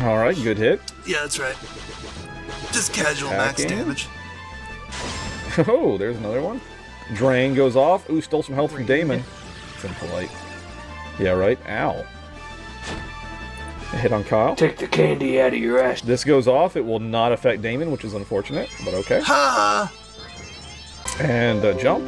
Alright, good hit. Yeah, that's right. Just casual max Attacking. damage. Oh, there's another one. Drain goes off. Ooh, stole some health from Damon. It's impolite. Yeah, right. Ow. A hit on Kyle. Take the candy out of your ass. This goes off. It will not affect Damon, which is unfortunate, but okay. Ha! And jump.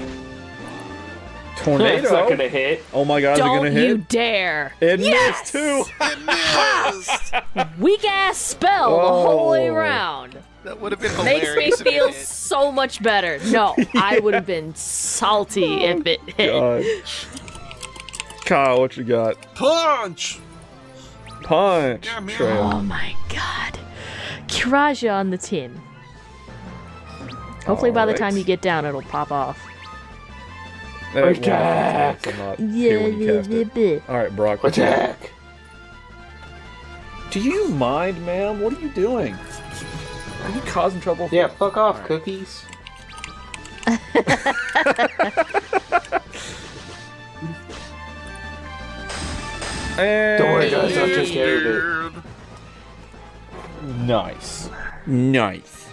Tornado. That's not gonna hit. Oh my god, is it Don't gonna you hit? dare. It Yes! missed too. It missed! Weak ass spell the whole way around. That would have been Makes hilarious. me if it feel hit. so much better. No, I would have been salty if it hit. God. Kyle, what you got? Punch! Punch. Yeah, man. Trail. Oh my god. Kiraja on the tin. Hopefully by the Alright. time you get down, it'll pop off. It won't Attack. affect me, I'm not here when you cast it. Alright, Brock. what you got? Attack. Do you mind, ma'am? What are you doing? Are you causing trouble? Yeah, fuck off, cookies. And Don't worry, guys, I'll take care of it. Weird. Nice. Nice.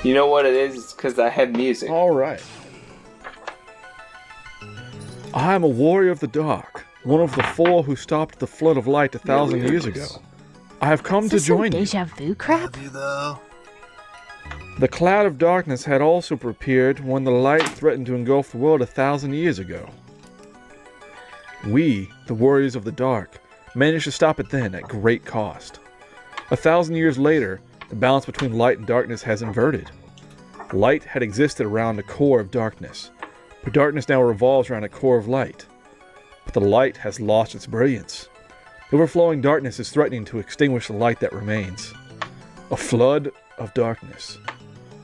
You know what it is? It's because I have music. Alright. I am a warrior of the dark, one of the four who stopped the flood of light 1,000 years ago. I have come Is to this some join you. deja vu crap? Have you, though? The cloud of darkness had also appeared when the light threatened to engulf the world 1,000 years ago. We, the warriors of the dark, managed to stop it then at great cost. 1,000 years later, the balance between light and darkness has inverted. Light had existed around the core of darkness, but darkness now revolves around a core of light. But the light has lost its brilliance. The overflowing darkness is threatening to extinguish the light that remains. A flood of darkness.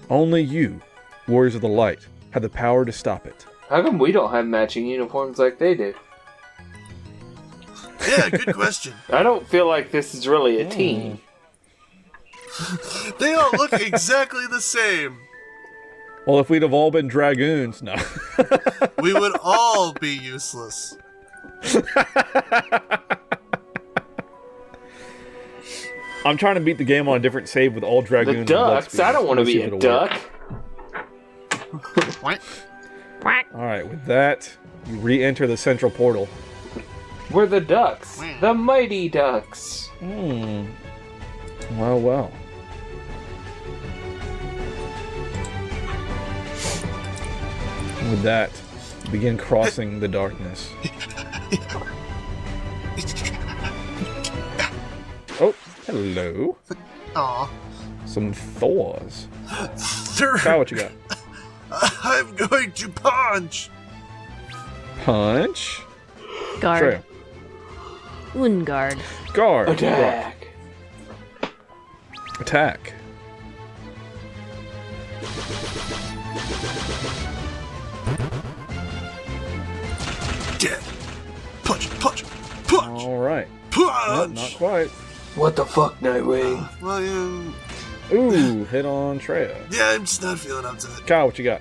Only you, warriors of the light, have the power to stop it. How come we don't have matching uniforms like they do? Yeah, good question. I don't feel like this is really a team. They all look exactly the same. Well, if we'd have all been dragoons, no. We would all be useless. I'm trying to beat the game on a different save with all The dragoons. ducks? I don't want to be a duck. What? Alright, with that, you re-enter the central portal. We're the ducks. The mighty ducks. Well, well. With that, you begin crossing the darkness. Oh, hello. Aw. Some Thors. Sir, Kyle, what you got? I'm going to punch. Punch. Guard. Trail. Ungard. Guard. Attack. Attack. Dead. Punch, punch, punch, Alright. Nope, punch. not quite. What the fuck, Nightwing? Well, yeah, Ooh, hit on Treya. yeah, I'm just not feeling up to it. Kyle, what you got?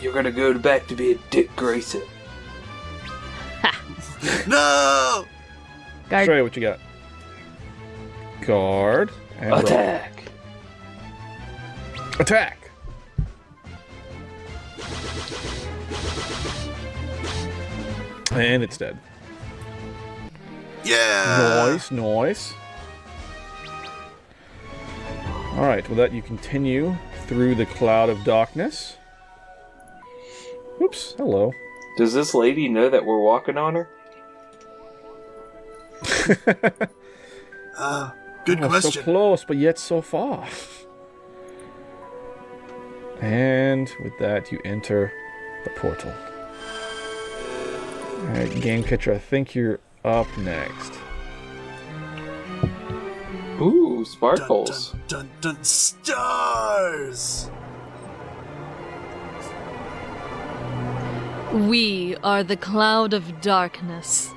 You're gonna go back to be a Dick Grayson. No! Guard. Treya, what you got? Guard. And roll. Attack. Attack. And it's dead. Yeah! Nice, nice. Alright, with that you continue through the cloud of darkness. Oops, hello. Does this lady know that we're walking on her? Good Oh, so question. close, but yet so far. And with that, you enter the portal. Alright, Game Catcher, I think you're up next. Ooh, Dun, sparkles. dun, dun, dun, stars! We are the cloud of darkness.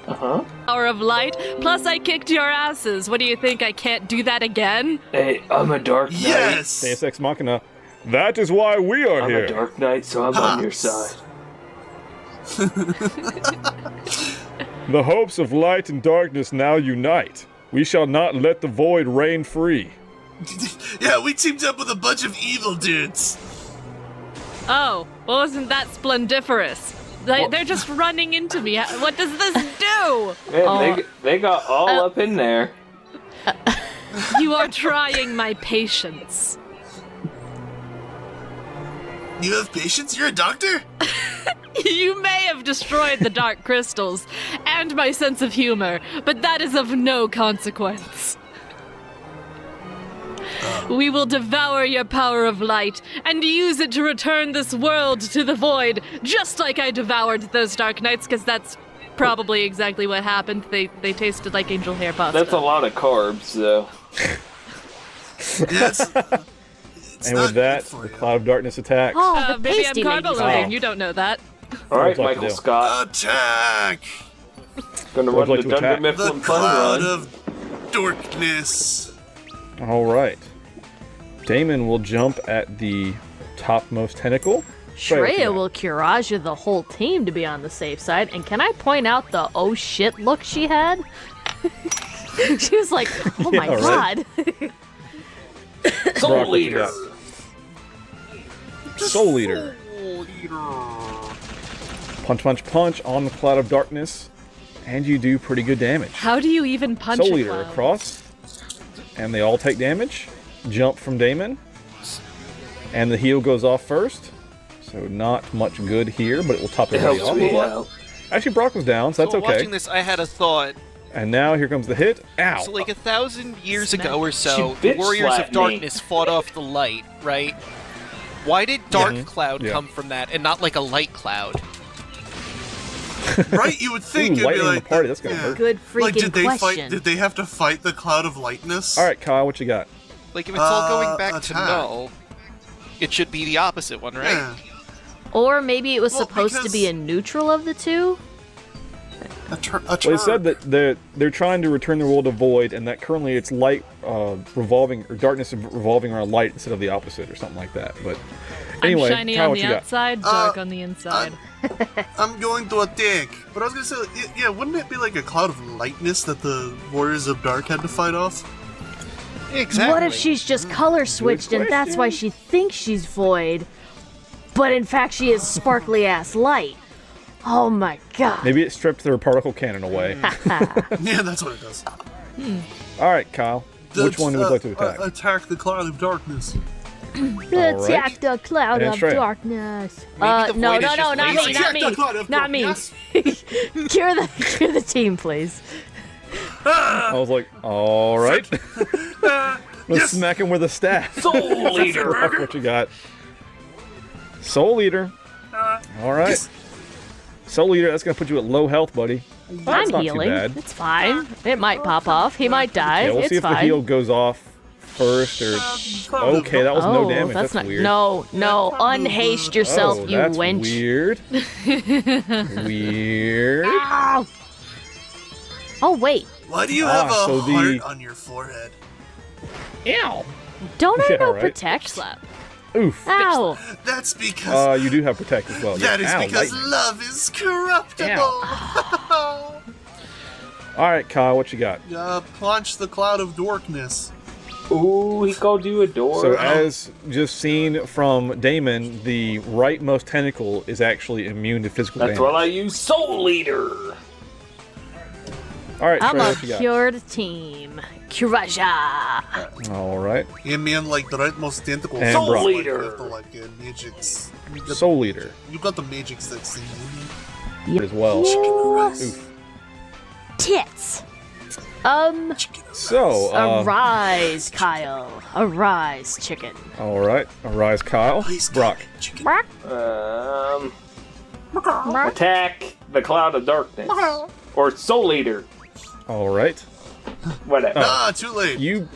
Uh-huh. Hour of light, plus I kicked your asses. What do you think, I can't do that again? Hey, I'm a Dark Knight. Yes! Deus Ex Machina. That is why we are I'm here. a Dark Knight, so I'm on your side. The hopes of light and darkness now unite. We shall not let the void reign free. Yeah, we teamed up with a bunch of evil dudes. Oh, well, isn't that splendiferous? They're just running into me. What does this do? Man, they got all up in there. You are trying my patience. You have patience? You're a doctor? You may have destroyed the dark crystals and my sense of humor, but that is of no consequence. We will devour your power of light and use it to return this world to the void, just like I devoured those dark nights, because that's probably exactly what happened. They tasted like angel hair pasta. That's a lot of carbs, though. Yes. And with that, the cloud of darkness attacks. Oh, the maybe I'm pasty made me carbo sick. loading. You don't know that. All right, like to Michael do? Scott. Attack! Gonna What run would the you like to Dunder attack? The Mifflin fun cloud run. of darkness. All right. Damon will jump at the topmost tentacle. Shreya will Kiraja the whole team to be on the safe side. And can I point out the oh shit look she had? She was like, oh my Yeah, right. god. Soul Brock, what you Leader. got? Soul Eater. Punch, punch, punch on the cloud of darkness, and you do pretty good damage. How do you even punch Soul a Eater cloud? across, and they all take damage. Jump from Damon, and the heal goes off first, so not much good here, but it will top It everybody helps off. me out. Actually, Brock was down, so that's okay. Watching this, I had a thought. And now here comes the hit. Ow! So, like 1,000 years ago or so, She the bitch Warriors of slapped me. Darkness fought off the light, right? Why did Dark Mhm. Cloud Yeah. come from that and not like a light cloud? Right? You would think Ooh, it'd be lightning in like the party, that's gonna hurt. Good freaking Like, did they question. fight? Did they have to fight the cloud of lightness? All right, Kyle, what you got? Like, if it's all going back to attack. null, it should be the opposite one, right? Yeah. Or maybe it was Well, supposed to be because- a neutral of the two? A Well, they said that they're trying to return the world to void, and that currently it's light revolving or darkness revolving around light instead of the opposite or something like that. But anyway, I'm shiny Kyle, on what the you got? outside, dark on the inside. I'm going to attack. But I was gonna say, yeah, wouldn't it be like a cloud of lightness that the Warriors of Dark had to fight off? Exactly. What if she's just color switched and that's why she thinks she's void, but in fact she is sparkly ass light? Oh my god. Maybe it stripped their particle cannon away. Yeah, that's what it does. All right, Kyle, which one would you like to attack? Attack the cloud of darkness. Attack the cloud And of Shreya. darkness. Maybe the No, void no, is no, just not lazy. me, not Attack the cloud me, of not me. darkness. Cure the team, please. I was like, all right. Let's smack him with a staff. Soul Leader. Brock, what you got? Soul Eater. All right. Yes. Soul Eater, that's gonna put you at low health, buddy. I'm not too healing. bad. It's fine. It might pop off. He might die. Yeah, we'll it's see if fine. the heal goes off first or. Okay, that was no damage. That's not weird. No, unhaste yourself, Oh, you that's wench. weird. Weird. Ow! Oh wait, Why do you have a so the- heart on your forehead? Ow. don't I Yeah, know right. protect? Slap. Oof. Ow! That's because You do have protect as well. that yeah. is Ow, because lightning. love is corruptible. All right, Kyle, what you got? Punch the cloud of darkness. Ooh, he called you a door. So, as just seen from Damon, the rightmost tentacle is actually immune to physical That's damage. why I use Soul Leader. All right, I'm Shreya, a what you got? cured team. Kuraja! All right, Yeah, man, like the rightmost tentacle. And Soul Brock. Leader. You have the, like, magics. You got, Soul Eater you got the magics that sing. as well. Oof. Tits! So, Arise, Kyle. Arise, chicken. all right, arise, Kyle. Please, Brock. chicken. Attack the Cloud of Darkness. Or Soul Eater. All right, Whatever. Ah, too late. you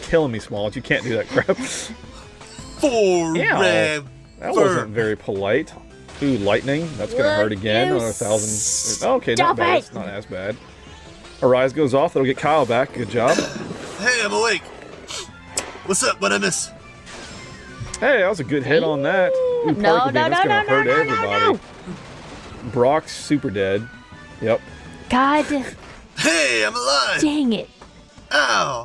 killing me, Smalls. You can't do that crap. Forever. That wasn't very polite. Ooh, lightning. That's gonna hurt again on 1,000. Okay, not Stop bad. it. It's not as bad. Arise goes off. That'll get Kyle back. Good job. Hey, I'm awake. What's up? What I miss? Hey, that was a good hit on that. Ooh, No, particle no, damage. That's no, gonna no, hurt no, no, everybody. no. Brock's super dead. Yep. God Hey, I'm alive! dang it. Ow!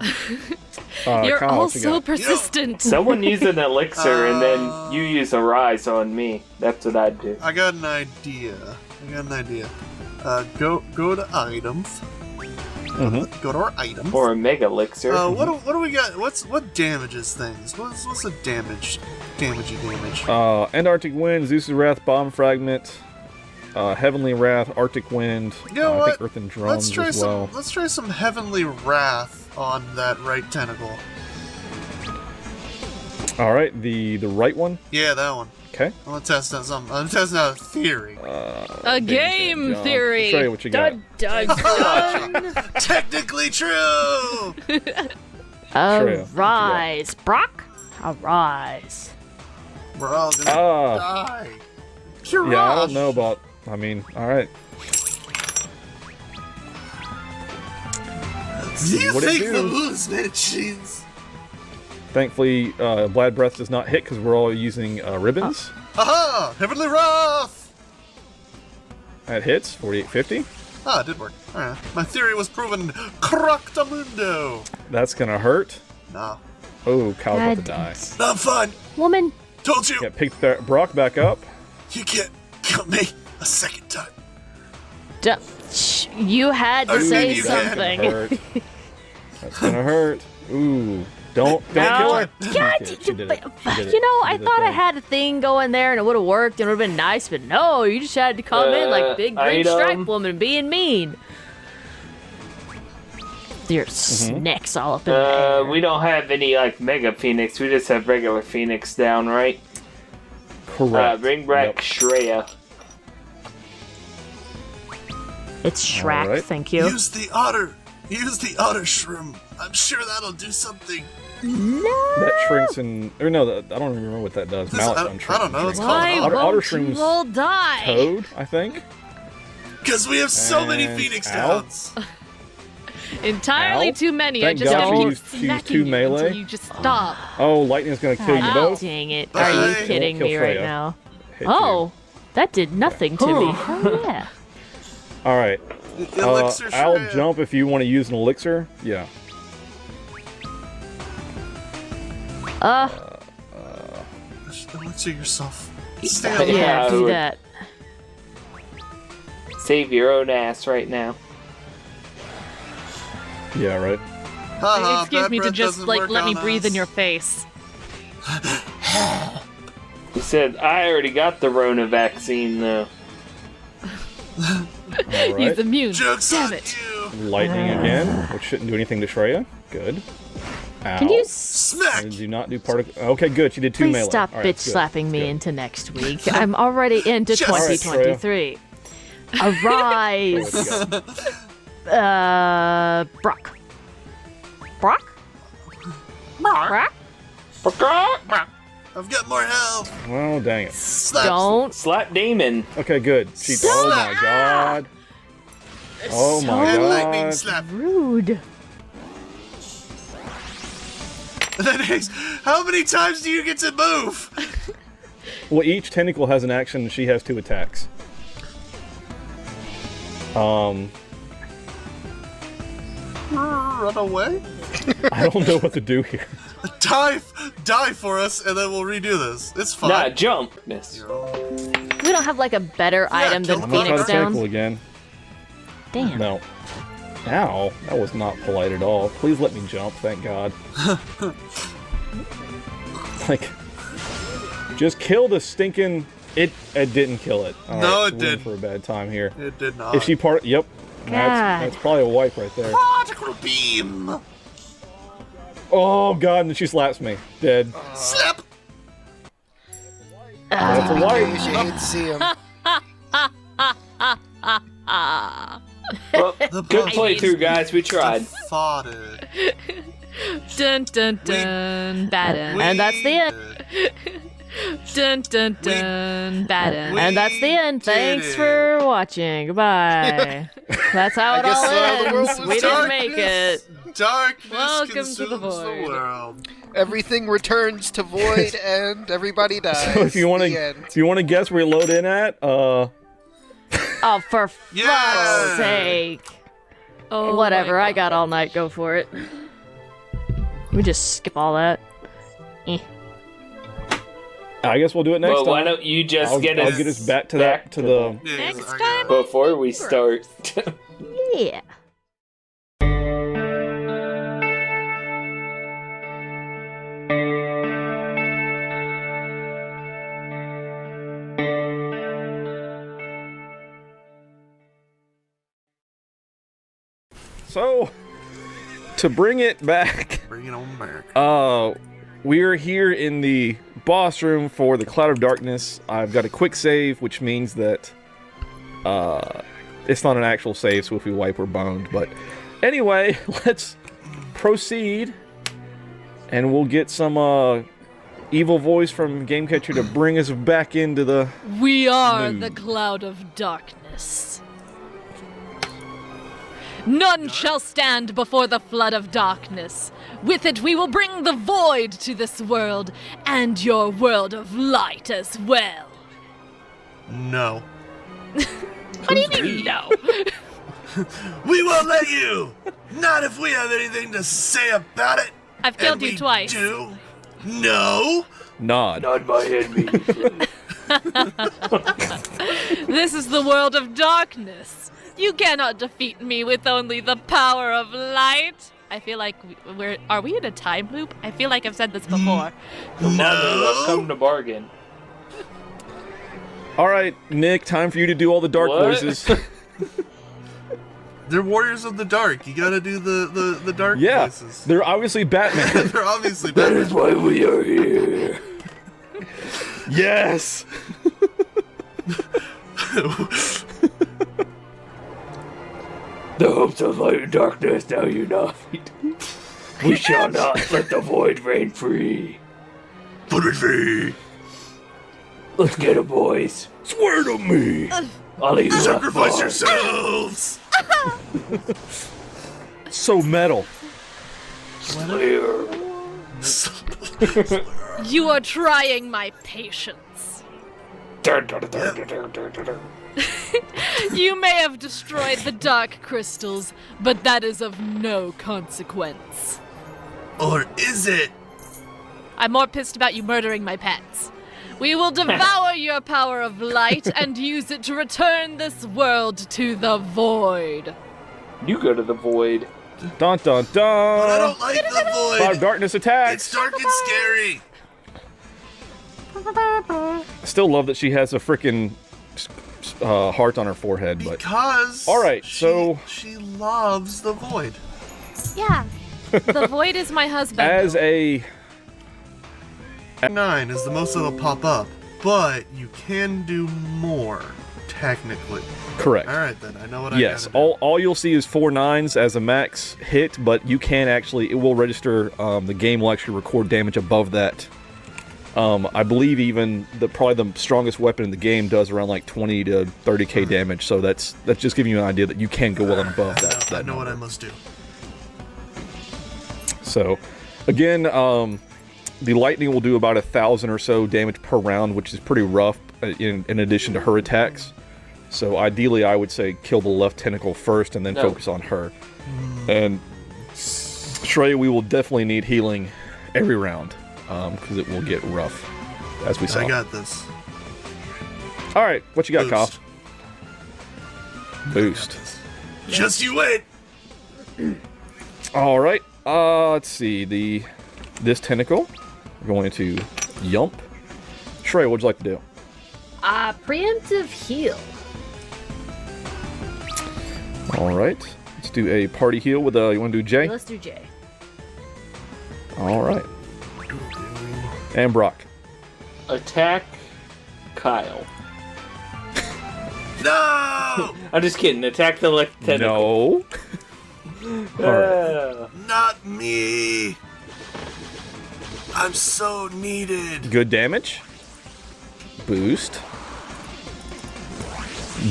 You're Kyle, all what you so got? persistent. Someone use an elixir and then you use a rise on me. That's what I'd do. I got an idea. Go to items. Go to our items. Or a mega elixir. What do we got? What damages things? What's a damage? Damage. End Arctic Wind, Zeus's Wrath, Bomb Fragment, Heavenly Wrath, Arctic Wind. You know I what? think Earth and Drums as well. Let's try some Heavenly Wrath on that right tentacle. All right, the right one. Yeah, that one. Okay. I'm gonna test out something. I'm testing out a theory. A game John. theory. Show you what you got. Dun, dun, dun. Technically true. Arise, Brock. Arise. We're all gonna die. Yeah, I don't know about. I mean, all right. Do you What it think do? the hallucinations? Thankfully, Blad Breath does not hit because we're all using ribbons. Aha! Heavenly Wrath! That hits 4850. Ah, it did work. Alright. My theory was proven correctamundo. That's gonna hurt. Nah. Oh, Kyle's about to God. die. I'm fine. Woman. Told you. Yeah, pick Brock back up. You can't kill me a second time. You had to I say mean, you That's something. gonna hurt. That's gonna hurt. Ooh. Don't kill her. God, She did it. you know, I thought I had a thing going there and it would have worked and it would have been nice, but no, you just had to come in like big green item. stripe woman being mean. Your snacks all up in there. We don't have any like Mega Phoenix. We just have regular Phoenix down, right? Correct. Bring back Yep. Shreya. It's Shrek, Alright. thank you. Use the otter shroom. I'm sure that'll do something. That shrinks in. Or no, I don't even remember what that does. Mallet gun I don't know. It's called Why Otter won't Shroom's you all die? Toad, I think. because we have so many And Phoenix owl? Downs. Entirely Ow. too many. Thank I just God have to she keep used smacking two you melee. until you just stop. Oh, lightning's gonna kill you God both. dang it. Bye. Are you Won't kidding kill me right Freya. now? Hit Oh, that did nothing to me. Oh, yeah. you. All right. Elixir I'll Shreya. jump if you want to use an elixir. Yeah. Elixir yourself. Stay Yeah. alive. Yeah, I do would- that. Save your own ass right now. Yeah. Right. Haha, Excuse bad me to breath just doesn't like work let me on breathe us. in your face. He said, I already got the Rona vaccine though. All He's right. immune. Jokes Damn on it. you. Lightning again, which shouldn't do anything to Shreya. Good. Ow. Can you Smack. Do not do particle. Okay, good. She did two please melee. stop All right, bitch good. slapping me Good. into next week? I'm already into Just- All right, 2023. Arise, What you got? Brock. Brock? Brock? I've got more health. Oh, dang it. Slap. Don't. Slap Demon. Okay, good. She. Oh my god. Oh my And lightning god. slap. Rude. That is, how many times do you get to move? Well, each tentacle has an action, and she has 2 attacks. Run away? I don't know what to do here. Die for us, and then we'll redo this. It's fine. Nah, jump. Miss. We don't have like a better item kill than the I'm gonna try Phoenix the tentacle Down. again. Damn. No. Ow, that was not polite at all. Please let me jump, thank God. Like, just kill the stinking... It didn't kill it. All No, right, it we're in didn't. for a bad time here. It did not. Is she part... Yep. God. That's probably a wipe right there. Particle beam. Oh, God, and she slaps me. Dead. Slap. That's a wipe. You should hate to see him. Well, The good boss playthrough, guys. We tried. Defotted. Dun dun dun. Bad end. And that's the end. Dun dun dun. Bad end. And that's the end. did Thanks it. for watching. Goodbye. That's how it guess all the world ends. was We didn't make darkness. it. Darkness Welcome to consumes the void. world. Everything returns to void and everybody dies. So if you want The end. to guess where you load in at, Oh, for Yeah! fuck's sake. Oh, Whatever, my I got all night. Go for it. We just skip all that. Eh. I guess we'll do it next Well, time. why don't you just I'll get I'll us get us back to that to the. Yeah, Next I time? got- before we start. Yeah. So, to bring it back, Bring it on back. we're here in the boss room for the Cloud of Darkness. I've got a quick save, which means that it's not an actual save, so if we wipe, we're boned. But anyway, let's proceed, and we'll get some evil voice from Gamecatcher to bring us back into the. We are Mood. the cloud of darkness. None shall stand before the flood of darkness. With it we will bring the void to this world, and your world of light as well. No. What do you mean, no? We won't let you! Not if we have anything to say about it! I've killed And you we twice. Do? No! Nod. Not my enemy. This is the world of darkness. You cannot defeat me with only the power of light. I feel like are we in a time loop? I feel like I've said this before. Come on, let's come to bargain. All right, Nick, time for you to do all the dark What? voices. They're warriors of the dark. You gotta do the dark Yeah, voices. they're obviously Batman. They're obviously better. Why we are here. Yes. The hopes of light and darkness now unite. We shall not let the void reign free. Put it free! Let's get it, boys. Swear to me. I'll eat Sacrifice yourselves! So metal. Slayer. You are trying my patience. You may have destroyed the dark crystals, but that is of no consequence. Or is it? I'm more pissed about you murdering my pets. We will devour your power of light and use it to return this world to the void. You go to the void. Dun dun But I dun. don't like the Cloud of void! Darkness attacks. It's dark and scary! I still love that she has a freaking heart on her forehead, but Because... All right, so- She loves the void. Yeah. The void is my husband. as a 9 is the most that'll pop up, but you can do more, technically. correct. Alright then, I know what I Yes, gotta do. all you'll see is 4 9s as a max hit, but you can actually, it will register, the game will actually record damage above that. I believe even probably the strongest weapon in the game does around like 20 to 30k damage, so that's just giving you an idea that you can go well and above that. I that know what I number. must do. So, again, the lightning will do about 1,000 or so damage per round, which is pretty rough in addition to her attacks. So ideally, I would say kill the left tentacle first and then No. focus on her. And Shrey, we will definitely need healing every round because it will get rough, as we saw. I got this. All right, what you got, Kyle? Boost. Boost. Just you wait! All right. Let's see. This tentacle. We're going to yump. Shrey, what'd you like to do? Preemptive heal. All right. Let's do a party heal with you want to do J? Let's do J. All right. And Brock. Attack Kyle. No! I'm just kidding. Attack the left tentacle. No. All right. Not me! I'm so needed! Good damage. Boost.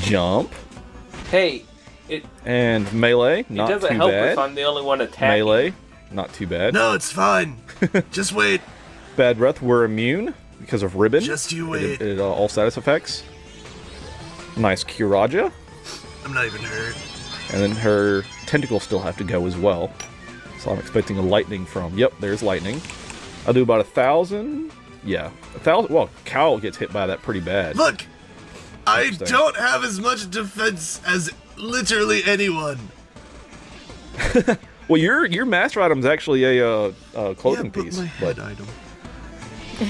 Jump. Hey, And melee. it Not doesn't too help bad. if I'm the only one attacking. Melee. Not too bad. No, it's fine! Just wait! Bad breath. We're immune because of ribbon. Just you wait. All status effects. Nice Curaja. I'm not even hurt. And then her tentacles still have to go as well. So I'm expecting a lightning from... Yep, there's lightning. I'll do about 1,000. Yeah, 1,000. Well, Kyle gets hit by that pretty bad. Look! I Interesting. don't have as much defense as literally anyone. Well, your master item's actually a clothing yeah, piece. my But head item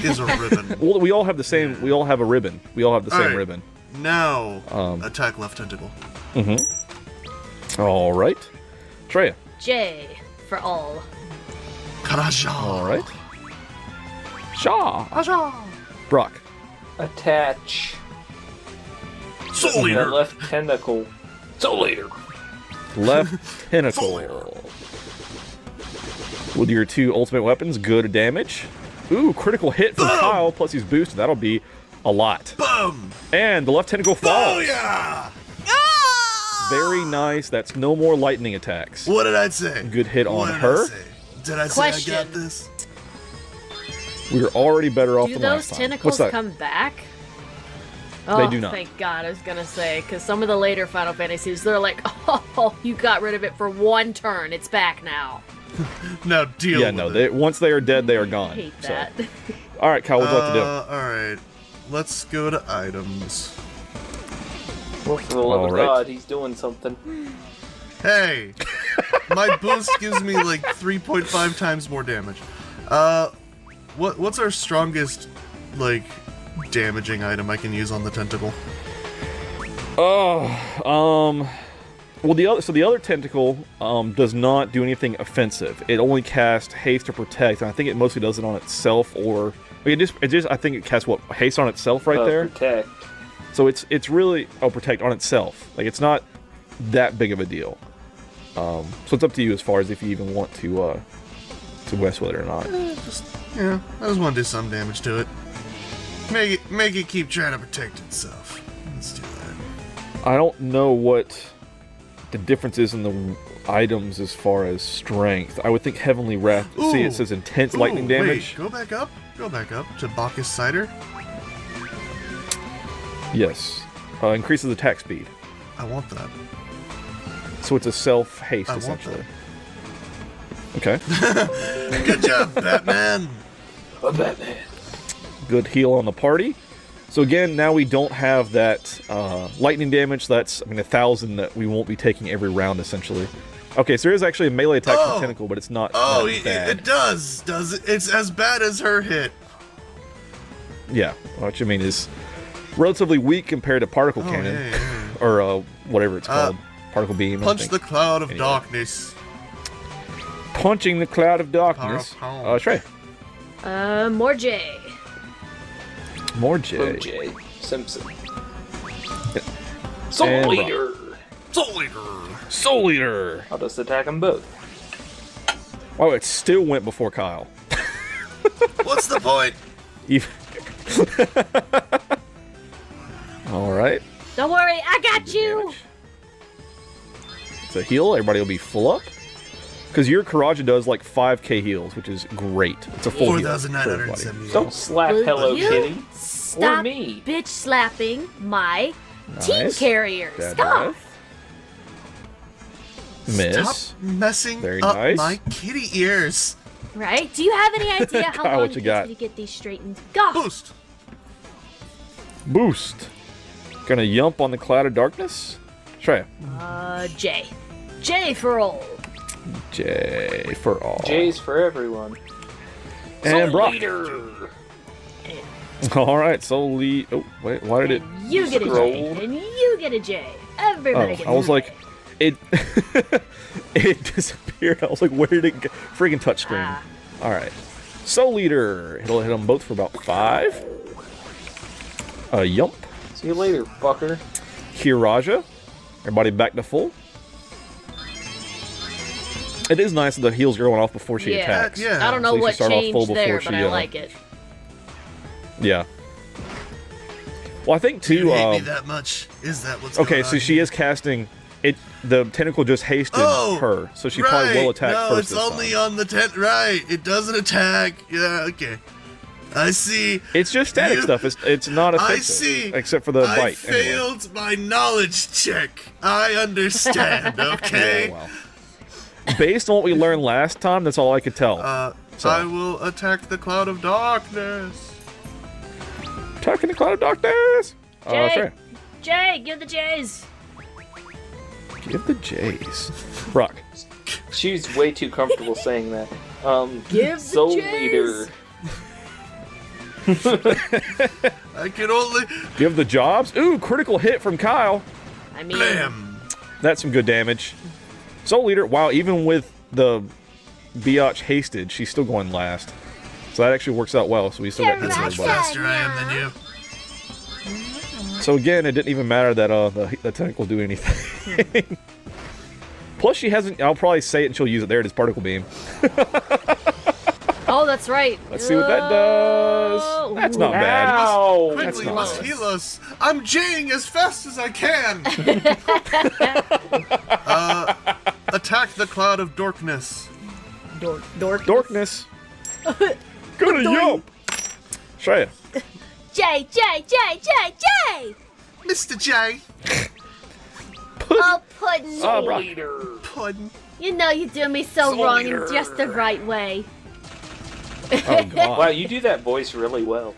is a ribbon. well, we all have the same. We all have a ribbon. We all have the same Alright. ribbon. Now, attack left tentacle. All right, Treya. J for all. Karaja. All right. Shaw. Brock. Attach Soul the Eater. left tentacle. Soul Eater. Left tentacle. With your 2 ultimate weapons, good damage. Ooh, critical hit from Boom! Kyle, plus he's boosted. That'll be a lot. Boom. And the left tentacle falls. Oh yeah. Very nice. That's no more lightning attacks. What did I say? Good hit on What did her. I say? Did I say Question. I got this? We're already better off Do than those last time. tentacles What's that? come back? Oh, do not. Thank God, I was gonna say, because some of the later Final Fantasies, they're like, oh, you got rid of it for 1 turn, it's back now. Now deal Yeah, with no. it. Once they are dead, they are I gone. hate So. that. All right, Kyle, what would you like to do? Alright. Let's go to items. Well, for the love of Alright. God, he's doing something. Hey! My boost gives me like 3.5 times more damage. What's our strongest, like, damaging item I can use on the tentacle? Well, the other tentacle does not do anything offensive. It only casts haste or protect, and I think it mostly does it on itself, or it just I think it casts what, haste on itself right there. Protect. So it's really protect on itself. Like, it's not that big of a deal. So it's up to you as far as if you even want to mess with it or not. Yeah, I just want to do some damage to it. Make it keep trying to protect itself. Let's do that. I don't know what the difference is in the items as far as strength. I would think Heavenly Wrath. See, Ooh. it says intense lightning Ooh, damage. Wait, go back up. Go back up to Bacchus Cider. Yes. Increases attack speed. I want that. So it's a self haste I want essentially. Okay. Good job, Batman. A Batman. Good heal on the party. So again, now we don't have that lightning damage. That's 1,000 that we won't be taking every round essentially. Okay, so there is actually a melee attack from Oh. the tentacle, but it's not Oh, that bad. it does. Does it? It's as bad as her hit. Yeah, what you mean is relatively weak compared to particle Oh, cannon yeah. or whatever it's called, particle beam. I Punch think. the cloud of Anyway. darkness. Punching the cloud of darkness. Pow, pow. Trey. More J. More J. O.J. Simpson. And Soul Rob. Eater. Soul Eater. Soul Eater. I'll just attack them both. Oh, it still went before Kyle. What's the point? Even- All right. Don't worry, I got you! Damage. It's a heal. Everybody will be full up. Because your Karaja does like 5k heals, which is great. It's a full heal for everybody. 4,970. Don't slap Will Hello you Kitty. Stop Or me. bitch slapping my team Nice. carriers. Bad Stop! breath. Miss. Stop messing Very up nice. my kitty ears. Right? Do you have any idea how Kyle, long what it you takes got? me to get these straightened? Go! Boost. Boost. Gonna yump on the cloud of darkness. Treya. J. J for all. J for all. J's for everyone. And Soul Brock. Eater. All right, Soul Eater. Oh, wait, why did it? And you get a J. Scroll. And you get a J. Everybody Oh, gets I was a like, it. It disappeared. I was like, where did it go? Freaking touchscreen. Ah. All right, Soul Eater. It'll hit them both for about 5. Yump. See you later, fucker. Kiraja. Everybody back to full. It is nice that the heals are going off before she Yeah. attacks. Yeah. I don't know So you what should start off full changed before there, she, but I like it. Yeah. Well, I think Do you too. hate me that much? Is that what's Okay, going so on she here? is casting it. The tentacle just hasted Oh, her, so she right. probably will attack no, first. it's this only time. on the tent. Right, it doesn't attack. Yeah, okay. I see. It's just static You- stuff. It's not offensive. I see. Except for the I bite. Anyway. failed my knowledge check. I understand, okay? Oh, well. Based on what we learned last time, that's all I could tell. So. I will attack the cloud of darkness. Attacking the cloud of darkness! Jay! Sure. Jay, give the Jays! Give the J's. Brock. She's way too comfortable saying that. Give the Soul Jays! Leader. I can only... Give the jobs. Ooh, critical hit from Kyle. I mean, Blam! That's some good damage. Soul Leader, wow, even with the Biatch hasted, she's still going last. So that actually works out well, so we still got That's how much everybody. faster I am than you. So again, it didn't even matter that the tentacle do anything. Plus, she hasn't. I'll probably say it and she'll use it. There it is, particle beam. oh, that's right. Let's see what that does. That's not bad. Ow! That's Quickly, not must bad. heal us. I'm Jing as fast as I can. Attack the cloud of darkness. Dork. Darkness. Gonna yelp. Shreya. Jay! Mr. J. Oh, Puddin'. Oh, Brock. Puddin'. You know you do me so wrong in just the right way. Oh god. Wow, you do that voice really well.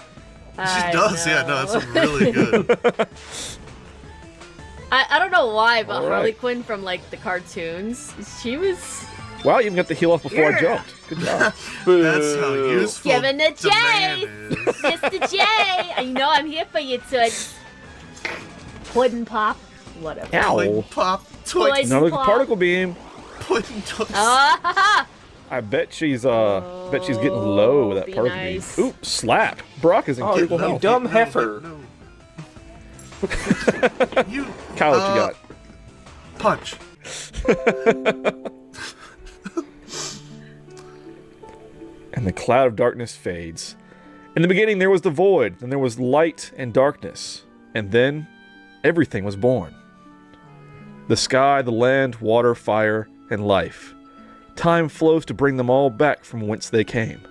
She does, yeah, no, that's really good. I don't know why, but All Harley right. Quinn from like the cartoons, she was. Wow, you even got the heal off before I jumped. Good job. That's how useful Giving the the man J's. is. Mr. J! You know I'm here for you, Toots. Puddin' Pop. Whatever. Ow. Puddin' pop, toy, Puddin' Another Pop. particle beam. puddin' toast. Ah, ha, ha. I bet she's getting low with that be particle nice. beam. Ooh, slap. Brock is in Oh, critical you health. dumb No, heifer. no. You, Kyle, what you got? punch. And the cloud of darkness fades. In the beginning there was the void, then there was light and darkness, and then everything was born. The sky, the land, water, fire, and life. Time flows to bring them all back from whence they came.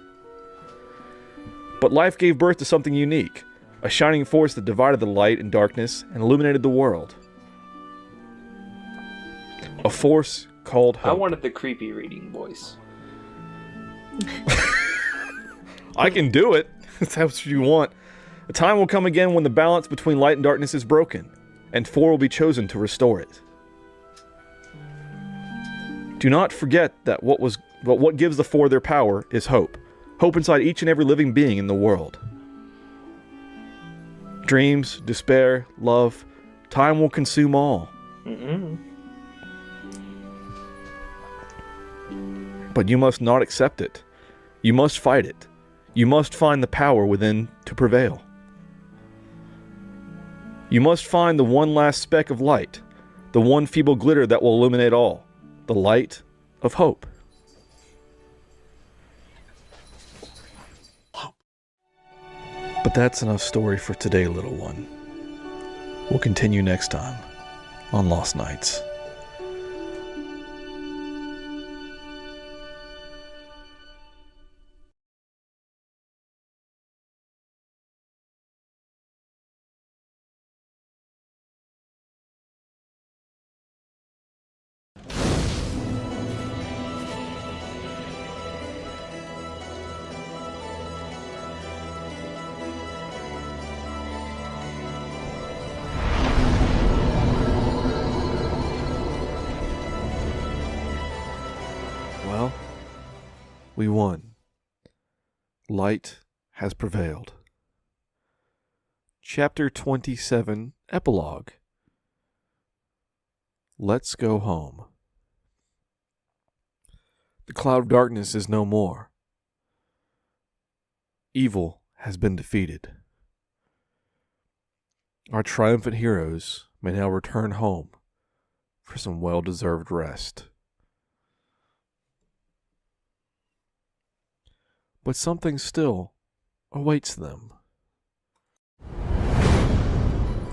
But life gave birth to something unique, a shining force that divided the light and darkness and illuminated the world. A force called I hope. wanted the creepy reading voice. I can do it. If that's what you want. A time will come again when the balance between light and darkness is broken, and four will be chosen to restore it. Do not forget that what gives the four their power is hope. Hope inside each and every living being in the world. Dreams, despair, love, time will consume all. But you must not accept it. You must fight it. You must find the power within to prevail. You must find the one last speck of light, the one feeble glitter that will illuminate all, the light of hope. But that's enough story for today, little one. We'll continue next time on Lost Nights. Well, we won. Light has prevailed. Chapter 27, Epilogue. Let's go home. The cloud of darkness is no more. Evil has been defeated. Our triumphant heroes may now return home for some well-deserved rest. But something still awaits them.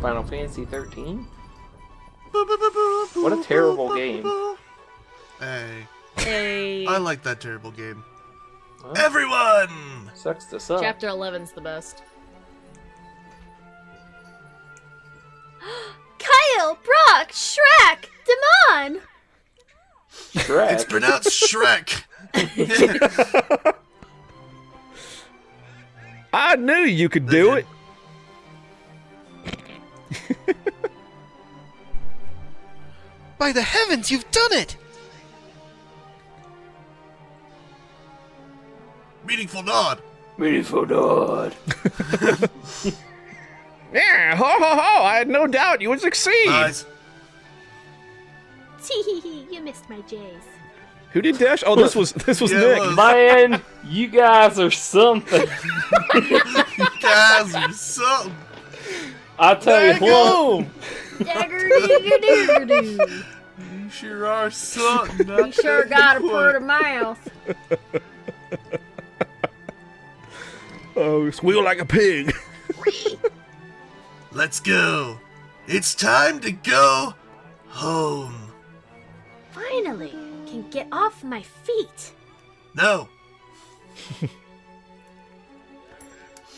Final Fantasy 13? What a terrible game. Hey, Hey. I like that terrible game. Everyone! Sucks to suck. Chapter 11's the best. Kyle, Brock, Shrek, Damon. Shrek. It's pronounced Shrek. I knew you could do it. By the heavens, you've done it! Meaningful nod. Meaningful nod. Yeah, ho ho ho! I had no doubt you would succeed. Nice. Tee, you missed my J's. Who did dash? Oh, this was Yeah, Nick. it was. Man, you guys are something. Guys, or something. I tell you what. Dagger-doo-doo-doo-doo. You sure are something. You sure got a pretty mouth. Oh, squeal like a pig. Let's go. It's time to go home. Finally, can get off my feet. No.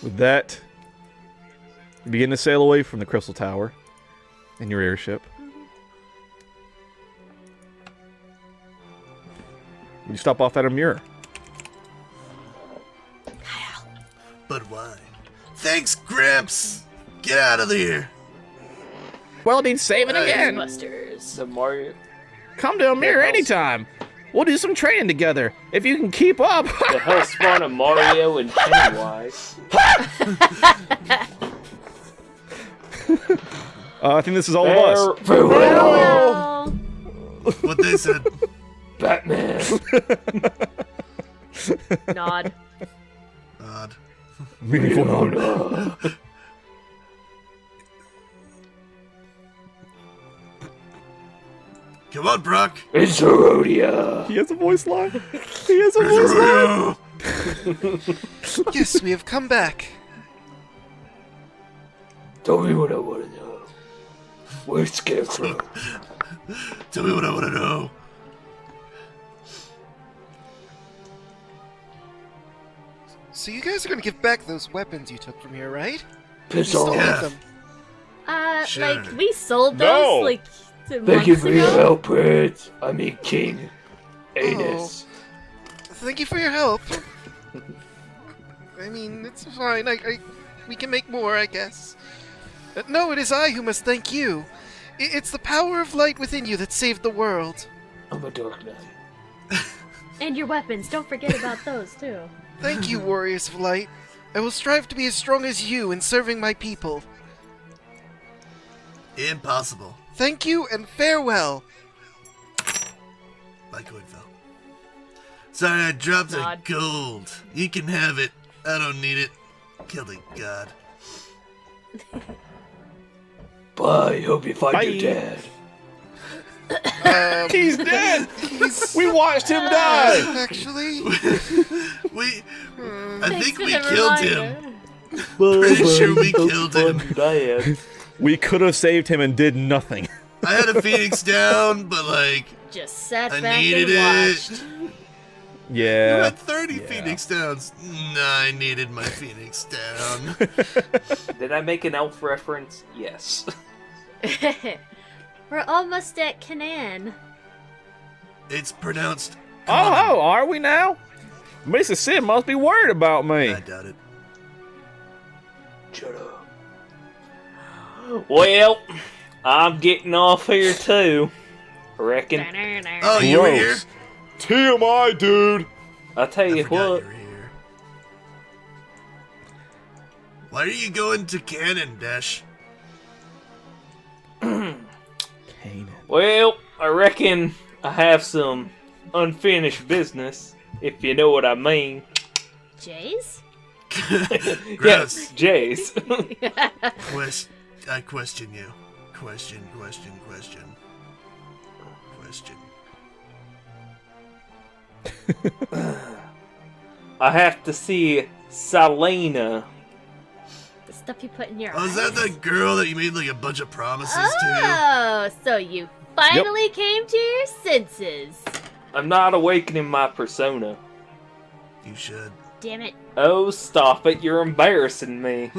With that, you begin to sail away from the Crystal Tower in your airship. You stop off at a mirror. But why? Thanks, Gramps. Get out of here. Well, it needs saving again. Busters. The Mario. Come to a mirror hell's- anytime. We'll do some training together. If you can keep up. The hell spawn of Mario and Pennywise. I think this is all of us. Farewell, Well, What they said. Batman. Nod. Nod. Meaningful nod. Come on, Brock. It's a rodeo. He has a voice line. He has a voice line. Yes, we have come back. Tell me what I want to know. Where's Scarecrow? Tell me what I want to know. So you guys are gonna give back those weapons you took from here, right? You Piss still off. Yeah. have them. Sure. like we sold those No. like Thank you months for your ago. help, Prince. I mean, King. Anus. Thank you for your help. I mean, it's fine. We can make more, I guess. No, it is I who must thank you. It's the power of light within you that saved the world. I'm a Dark Knight. And your weapons. Don't forget about those too. Thank you, warriors of light. I will strive to be as strong as you in serving my people. Impossible. Thank you and farewell. My coin fell. Sorry, I dropped a Nod. gold. You can have it. I don't need it. Kill the god. Bye. Hope you find Bye. your dad. He's dead. He's We watched him die. actually. We. I Thanks think for we the killed reminder. him. Pretty sure we killed him. Dad. We could have saved him and did nothing. I had a phoenix down, but like, Just sat I back needed and it. watched. you Yeah. had 30 phoenix downs. Nah, I needed my phoenix down. Did I make an elf reference? Yes. We're almost at Canaan. It's pronounced. Oh, are we now? Mrs. Sid must be worried about me. I doubt it. Shut up. Well, I'm getting off here too. I reckon. Oh, you were here? Gross. TMI, dude. I'll tell I you forgot what. you were here. Why are you going to Cannon, Dash? Well, I reckon I have some unfinished business, if you know what I mean. Jays? Gross. Jays. I question you. Question. I have to see Selena. The stuff you put in your Oh, is eyes? that the girl that you made like a bunch of promises to? Oh, so you finally came to your senses. I'm not awakening my persona. You should. Damn it. Oh, stop it. You're embarrassing me.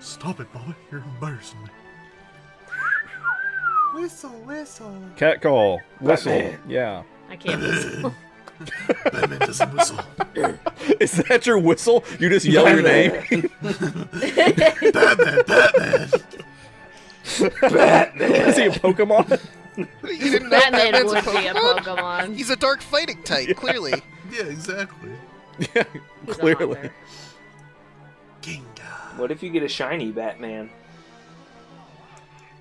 Stop it, Bobby. You're embarrassing me. Whistle, whistle. Cat call. Whistle. Batman. Yeah. I can't whistle. Batman doesn't whistle. Is that your whistle? You just yell your name? Batman, Batman. Batman. Is he a Pokemon? You didn't know Batman Batman's would be a Pokemon? Pokemon. He's a dark fighting type, clearly. Yeah, exactly. Yeah, He's a clearly. hunter. Ginga. What if you get a shiny Batman?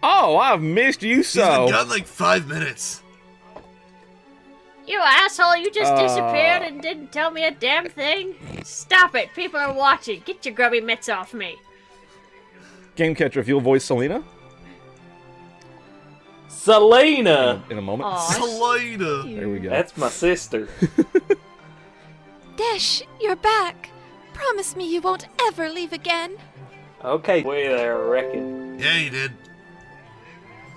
Oh, I've missed you He's been so. gone like 5 minutes. You asshole, you just disappeared and didn't tell me a damn thing. Stop it, people are watching. Get your grubby mitts off me. Game catcher, if you'll voice Selena Selena! in a moment. Aw, Selena. There we go. That's my sister. Dish, you're back. Promise me you won't ever leave again. Okay, way there, I reckon. Yeah, you did.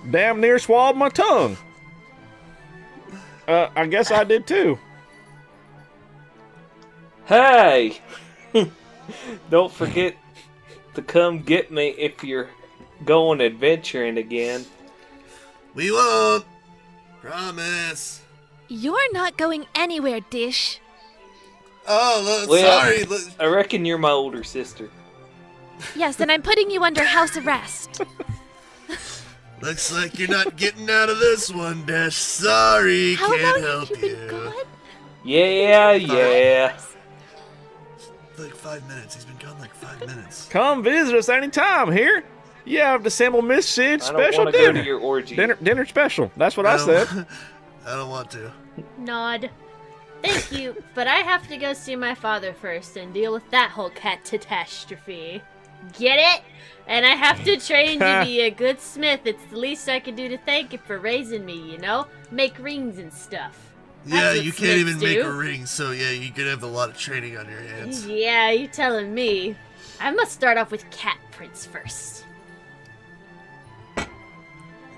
Damn near swallowed my tongue. I guess I did too. Hey! Don't forget to come get me if you're going adventuring again. We won't. Promise. You're not going anywhere, Dish. Oh, look, Well- sorry. Look, I reckon you're my older sister. Yes, and I'm putting you under house arrest. looks like you're not getting out of this one, Dash. Sorry, How can't long help have you been you. gone? Yeah. Like 5 minutes. He's been gone like 5 minutes. Come visit us anytime here. You have to assemble Miss Sid's I don't special want to go dinner. to your orgy. Dinner special. That's what I said. I don't want to. Nod. Thank you, but I have to go see my father first and deal with that whole cat catastrophe. Get it? And I have to train to be a good smith. It's the least I can do to thank you for raising me, you know? Make rings and stuff. Yeah, That's what you can't even smiths make do. a ring, so yeah, you're gonna have a lot of training on your hands. Yeah, you telling me. I must start off with cat prints first.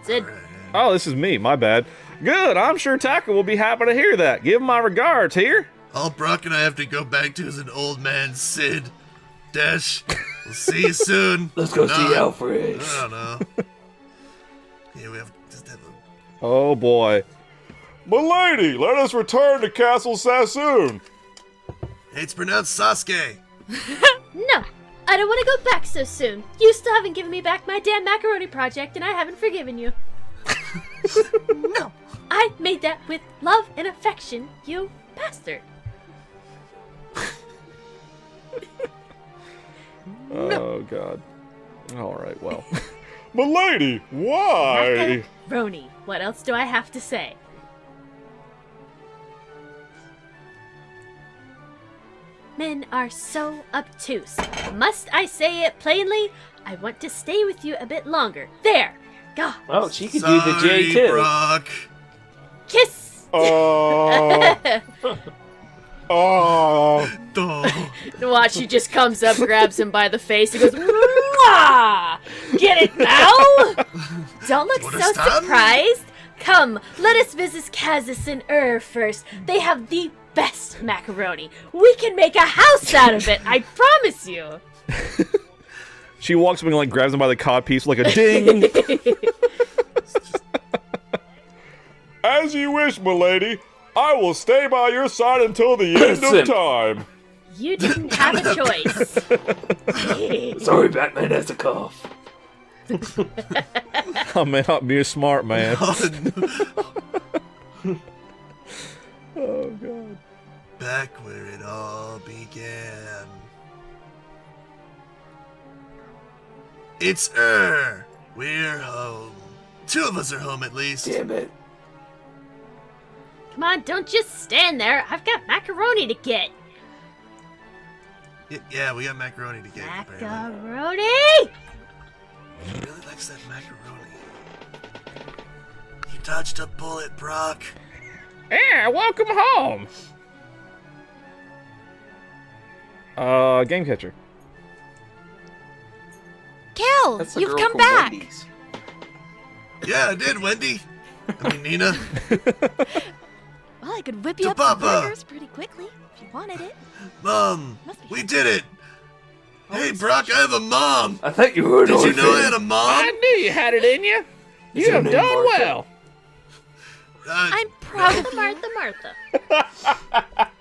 Sid, Oh, this is me. My bad. Good. I'm sure Taka will be happy to hear that. Give him my regards here. All Brock and I have to go back to is an old man, Sid. Dash, we'll see you soon. Let's go see Nod. Alfred. I don't know. Yeah, we have just have a... Oh boy. Milady, let us return to Castle Sassoon. It's pronounced Sasuke. no! I don't want to go back so soon. You still haven't given me back my damn macaroni project, and I haven't forgiven you. No! I made that with love and affection, you bastard. Oh God. All right. Well. Milady, why? Macaroni. What else do I have to say? Men are so obtuse. Must I say it plainly? I want to stay with you a bit longer. There! God. Oh, she could do the J Sorry, too. Brock. Kiss! Oh. Oh. Oh. Watch, she just comes up, grabs him by the face, and goes, Mwah! Get it now? Don't look Do you so understand? surprised. Come, let us visit Kazis and first. They have the best macaroni. We can make a house out of it, I promise you. She walks up and like grabs him by the codpiece like a ding. As you wish, milady. I will stay by your side until the end Listen. of time. You didn't have a choice. Sorry, Batman has a cough. I may not be a smart man. Oh God. Back where it all began. It's we're home. 2 of us are home at least. Damn it. Come on, don't just stand there. I've got macaroni to get. Yeah, we got macaroni to get. apparently. Macaroni! He really likes that macaroni. You dodged a bullet, Brock. Yeah, welcome home. Game catcher. Kel, That's the you've girl come from back. Yeah, I did, Wendy. I mean, Nina. Well, I could whip you To up some Papa. burgers pretty quickly if you wanted it. Mom, Must be we fun. did it. Hey, Brock, I have a mom. I thought you were an Did you orphan. know I had a mom? knew you had it in you. Is your name Martha? I'm proud of you. Martha. I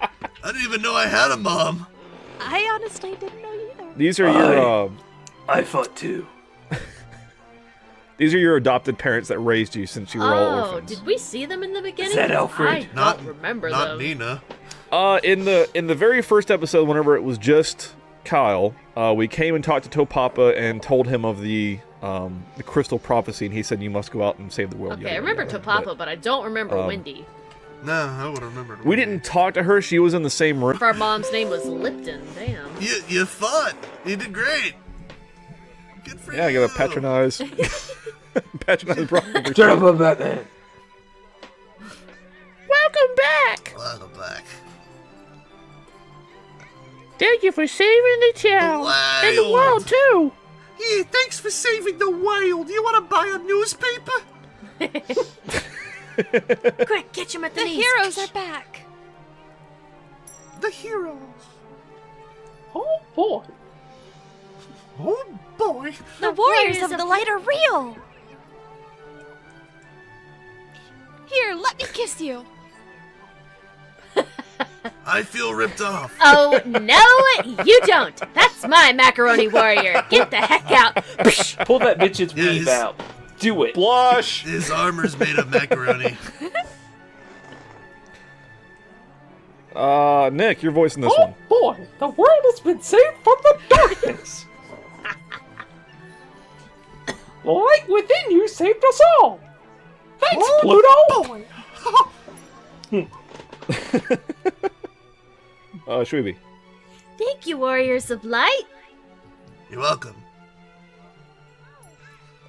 didn't even know I had a mom. I honestly didn't know either. These are your I fought too. these are your adopted parents that raised you since you were all Oh, orphans. did we see them in the beginning? that Alfred? I Not don't remember Not them. Nina. In the very first episode, whenever it was just Kyle, we came and talked to Topapa and told him of the crystal prophecy, and he said you must go out and save the world. Okay, yada, I remember yada, Topapa, but I don't remember um, Wendy. No, I would have remembered. We didn't talk to her. She was in the same room. If our mom's name was Lipton, damn. You fought. You did great. Good for you. Yeah, I gotta patronize. patronize Brock. Shut up about that man. Welcome back. Welcome back. Thank you for saving the town and the world too. Yeah, thanks for saving the wild. You want to buy a newspaper? Quick, catch him at the The knees. heroes are back. The heroes. Oh boy. Oh boy. The warriors of the light are real. Here, let me kiss you. I feel ripped off. Oh, no, you don't. That's my macaroni warrior. Get the heck out. Pull that bitch's Yeah, weave his- out. Do it. Blush. His armor's made of macaroni. Nick, you're voicing this one. Boy, the world has been saved from the darkness. The light within you saved us all. Thanks, Pluto. Shweeby. Thank you, warriors of light. You're welcome.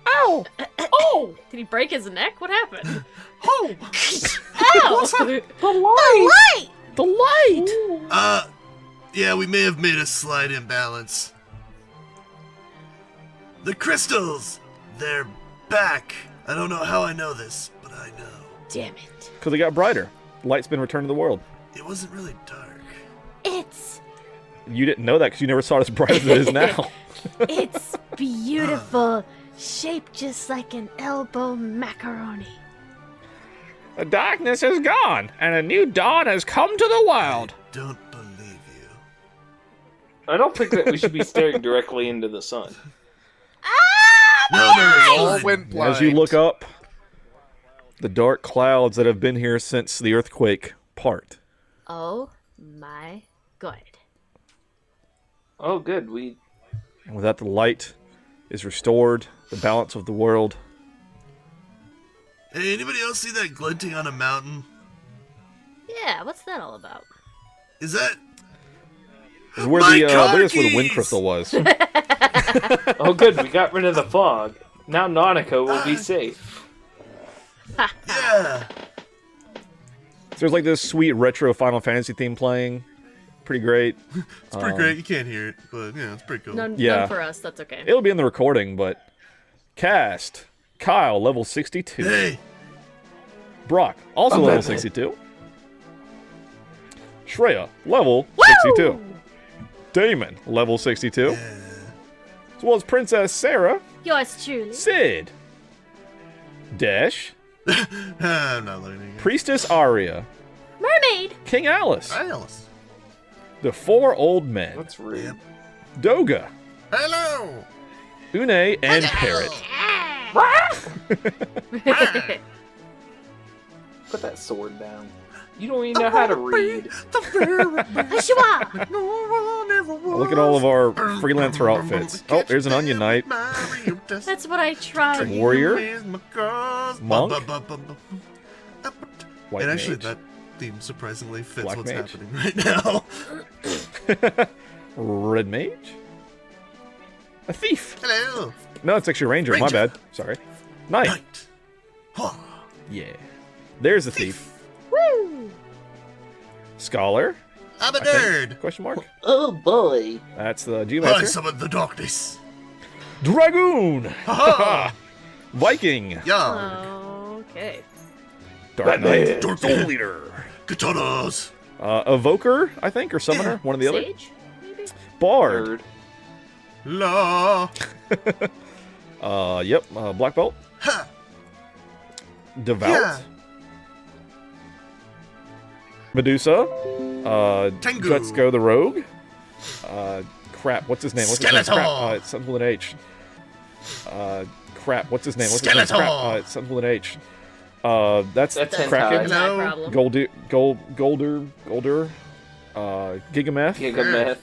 Ow! Oh, Did he break his neck? What happened? Oh, Ow! the light. The light! yeah, we may have made a slight imbalance. The crystals, they're back. I don't know how I know this, but I know. Damn it. Because it got brighter. Light's been returned to the world. It wasn't really dark. It's You didn't know that because you never saw it as bright as it is now. it's beautiful. Shaped just like an elbow macaroni. The darkness is gone, and a new dawn has come to the wild. Don't believe you. I don't think that we should be staring directly into the sun. No, All no, went blind. As you look up, the dark clouds that have been here since the earthquake part. Oh my god. Oh, good. We And with that, the light is restored, the balance of the world. Hey, anybody else see that glinting on a mountain? Yeah, what's that all about? Is that? Is where My the car where's where the wind keys! crystal was. Oh, good. We got rid of the fog. Now Nautica will be safe. Yeah. There's like this sweet retro Final Fantasy theme playing. Pretty great. It's pretty great. You can't hear it, but yeah, it's pretty cool. None Yeah. for us, that's okay. It'll be in the recording, but cast Kyle level 62. Hey, Brock also I'm level Batman. 62. Shreya level 62. Damon level 62. As well as Princess Sarah, Yours truly. Sid, Dash, I'm not learning. Priestess Arya, Mermaid. King Alice, Alice. the Four Old Men, That's rude. Doga, Hello. Une, and Parrot. Put that sword down. You don't even know how to read. Ashua. Look at all of our freelancer outfits. Oh, there's an Onion Knight. That's what I tried. Warrior, Monk, White And actually, Mage, that theme surprisingly fits Black what's Mage. happening right now. Red Mage, a Thief. Hello. No, it's actually Ranger. My Ranger. bad. Sorry. Knight. Night. Huh. Yeah. There's a Thief. Woo. Scholar. I'm a I think. nerd. Question mark. Oh boy. That's the I Geomancer. summoned the darkness. Dragoon. Ha Viking. Yeah. Okay. Dark Knight. Batman. Soul Leader. Katanas. Evoker, I think, or Summoner, one or the other. Sage? Maybe? Bard. La. Yep. Black Belt. Ha. Devout. Yeah. Medusa. Tengu. Let's go the Rogue. Crap. What's his name? What's his name? Skeletor. Crap. It's something with an H. Crap. What's his name? What's his name? Skeletor. Crap. It's something with an H. That's That's Kraken. Hello. My problem. Golder. Gigameth. Gigameth.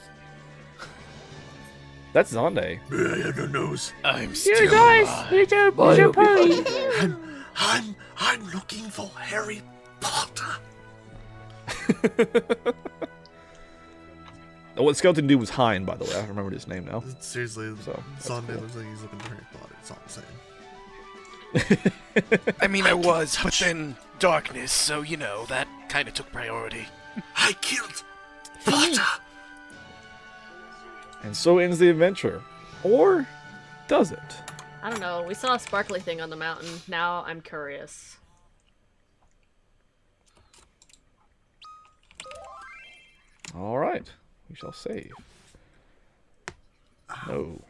That's Zonde. I have no nose. I'm still You guys, it's a party. I'm looking for Harry Potter. What Skeleton Dude was Hein, by the way. I remembered his name now. Seriously, So, that's Zonde cool. looks like he's looking for Harry Potter. That's all I'm saying. I mean, I was, but then darkness, so you know, that kind of took priority. I killed Potter. And so ends the adventure. Or does it? I don't know. We saw a sparkly thing on the mountain. Now I'm curious. Alright. We shall save. No.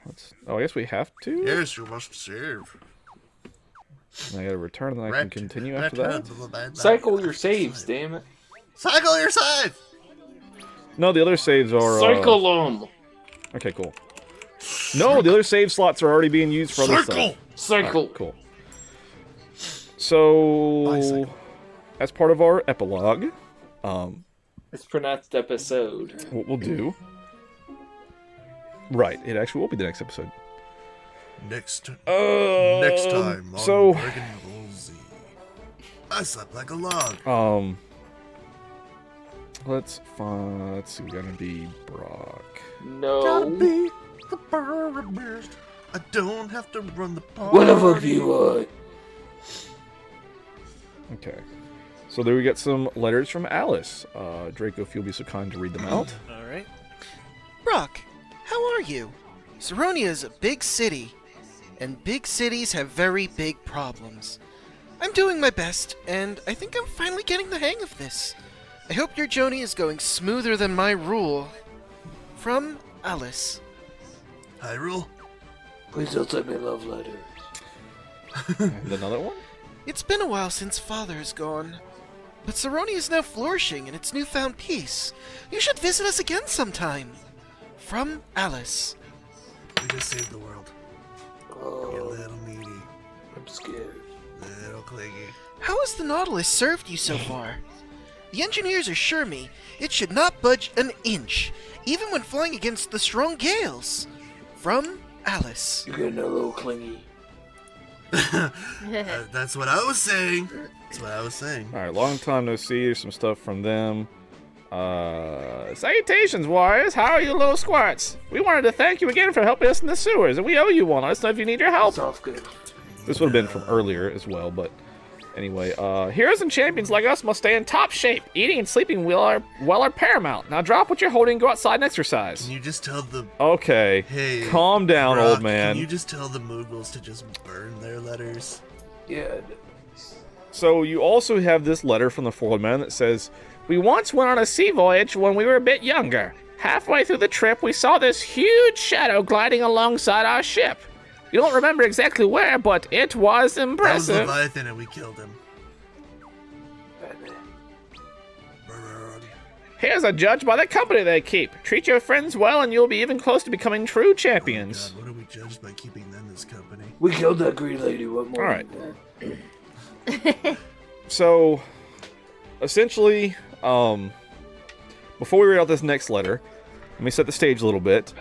I guess we have to? Yes, you must save. And I gotta return and then I can continue after that? Cycle your saves, damn it. Cycle your save. No, the other saves are... Cycle them. Okay, cool. No, the other save slots are already being used for other stuff. Circle. Cycle. Alright, cool. So, Bicycle. as part of our epilogue, It's pronounced episode. what we'll do... Right, it actually will be the next episode. Next time on so, Dragon Ball Z. I slept like a log. let's see, we're gonna be Brock. Gotta No. be the best. I don't have to run the party. Whatever you want. Okay. So there we get some letters from Alice. Draco, if you'll be so kind to read them out. Alright. Brock, how are you? Saronia is a big city, and big cities have very big problems. I'm doing my best, and I think I'm finally getting the hang of this. I hope your journey is going smoother than my rule. From Alice. Hyrule? Please don't send me love letters. And another one? It's been a while since Father is gone, but Saronia is now flourishing in its newfound peace. You should visit us again sometime. From Alice. We just saved the world. You little meaty. I'm scared. Little clingy. How has the Nautilus served you so far? The engineers assure me it should not budge an inch, even when flying against the strong gales. From Alice. You're getting a little clingy. That's what I was saying. That's what I was saying. Alright, long time no see. Here's some stuff from them. Salutations, warriors. How are you little squirts? We wanted to thank you again for helping us in the sewers, and we owe you one. Let us know if you need your help. Sounds good. This would have been from earlier as well, but anyway. Heroes and champions like us must stay in top shape. Eating and sleeping well are paramount. Now drop what you're holding and go outside and exercise. Can you just tell the Okay, hey? calm down, Brock, old man. Can you just tell the Moogles to just burn their letters? Yeah. So you also have this letter from the Foiled Man that says, "We once went on a sea voyage when we were a bit younger. Halfway through the trip, we saw this huge shadow gliding alongside our ship. You don't remember exactly where, but it was That was impressive. Leviathan and we killed him. Burn. Here's a judge by the company they keep. Treat your friends well, and you'll be even close to becoming true champions." God, what are we judged by keeping them as company? We killed that green lady. What more? All right. So, essentially, before we read out this next letter, let me set the stage a little bit.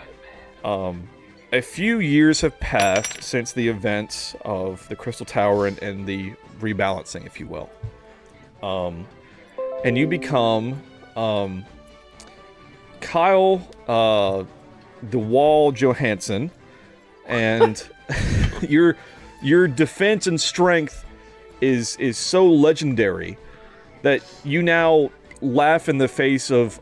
A few years have passed since the events of the Crystal Tower and the rebalancing, if you will. And you become Kyle DeWall Johansson, and your defense and strength is so legendary that you now laugh in the face of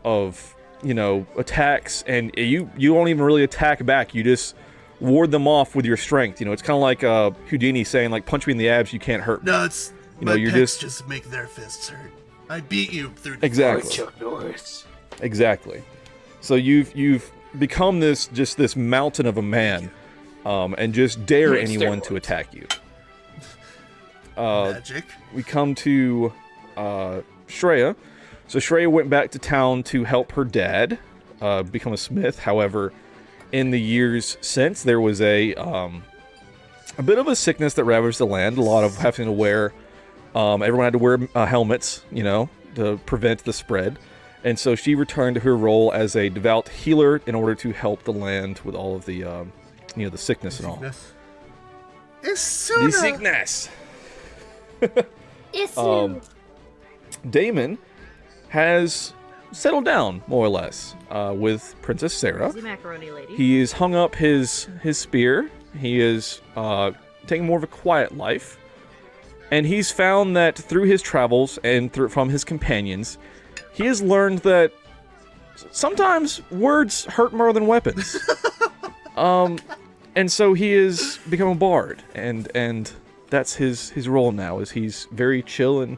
attacks, and you don't even really attack back. You just ward them off with your strength. It's kind of like Houdini saying, like, punch me in the abs, you can't hurt me. No, it's You my know, you're pecs just- make their fists hurt. I beat you through. Exactly. Chuck Norris. Exactly. So you've become this mountain of a man, and just dare anyone to attack you. Magic. We come to Shreya. So Shreya went back to town to help her dad become a smith. However, in the years since, there was a bit of a sickness that ravaged the land. A lot of having to wear, everyone had to wear helmets, to prevent the spread. And so she returned to her role as a devout healer in order to help the land with all of the, the sickness and all. The sickness. Damon has settled down, more or less, with Princess Sarah. Easy macaroni lady. He has hung up his spear. He is taking more of a quiet life. And he's found that through his travels and from his companions, he has learned that sometimes words hurt more than weapons. And so he has become a bard, and that's his role now. Is he's very chill and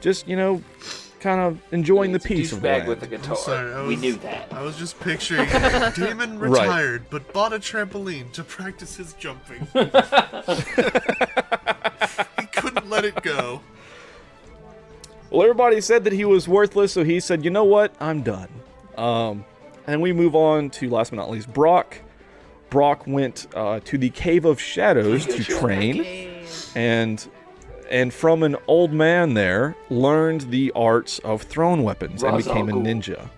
just kind of enjoying the peace of the land. With the guitar. Sorry, we knew that. I was just picturing Damon retired, but bought a trampoline to practice his jumping. He couldn't let it go. Well, everybody said that he was worthless, so he said, "You know what? I'm done." And we move on to, last but not least, Brock. Brock went to the Cave of Shadows to train, and from an old man there, learned the arts of thrown weapons and became a ninja.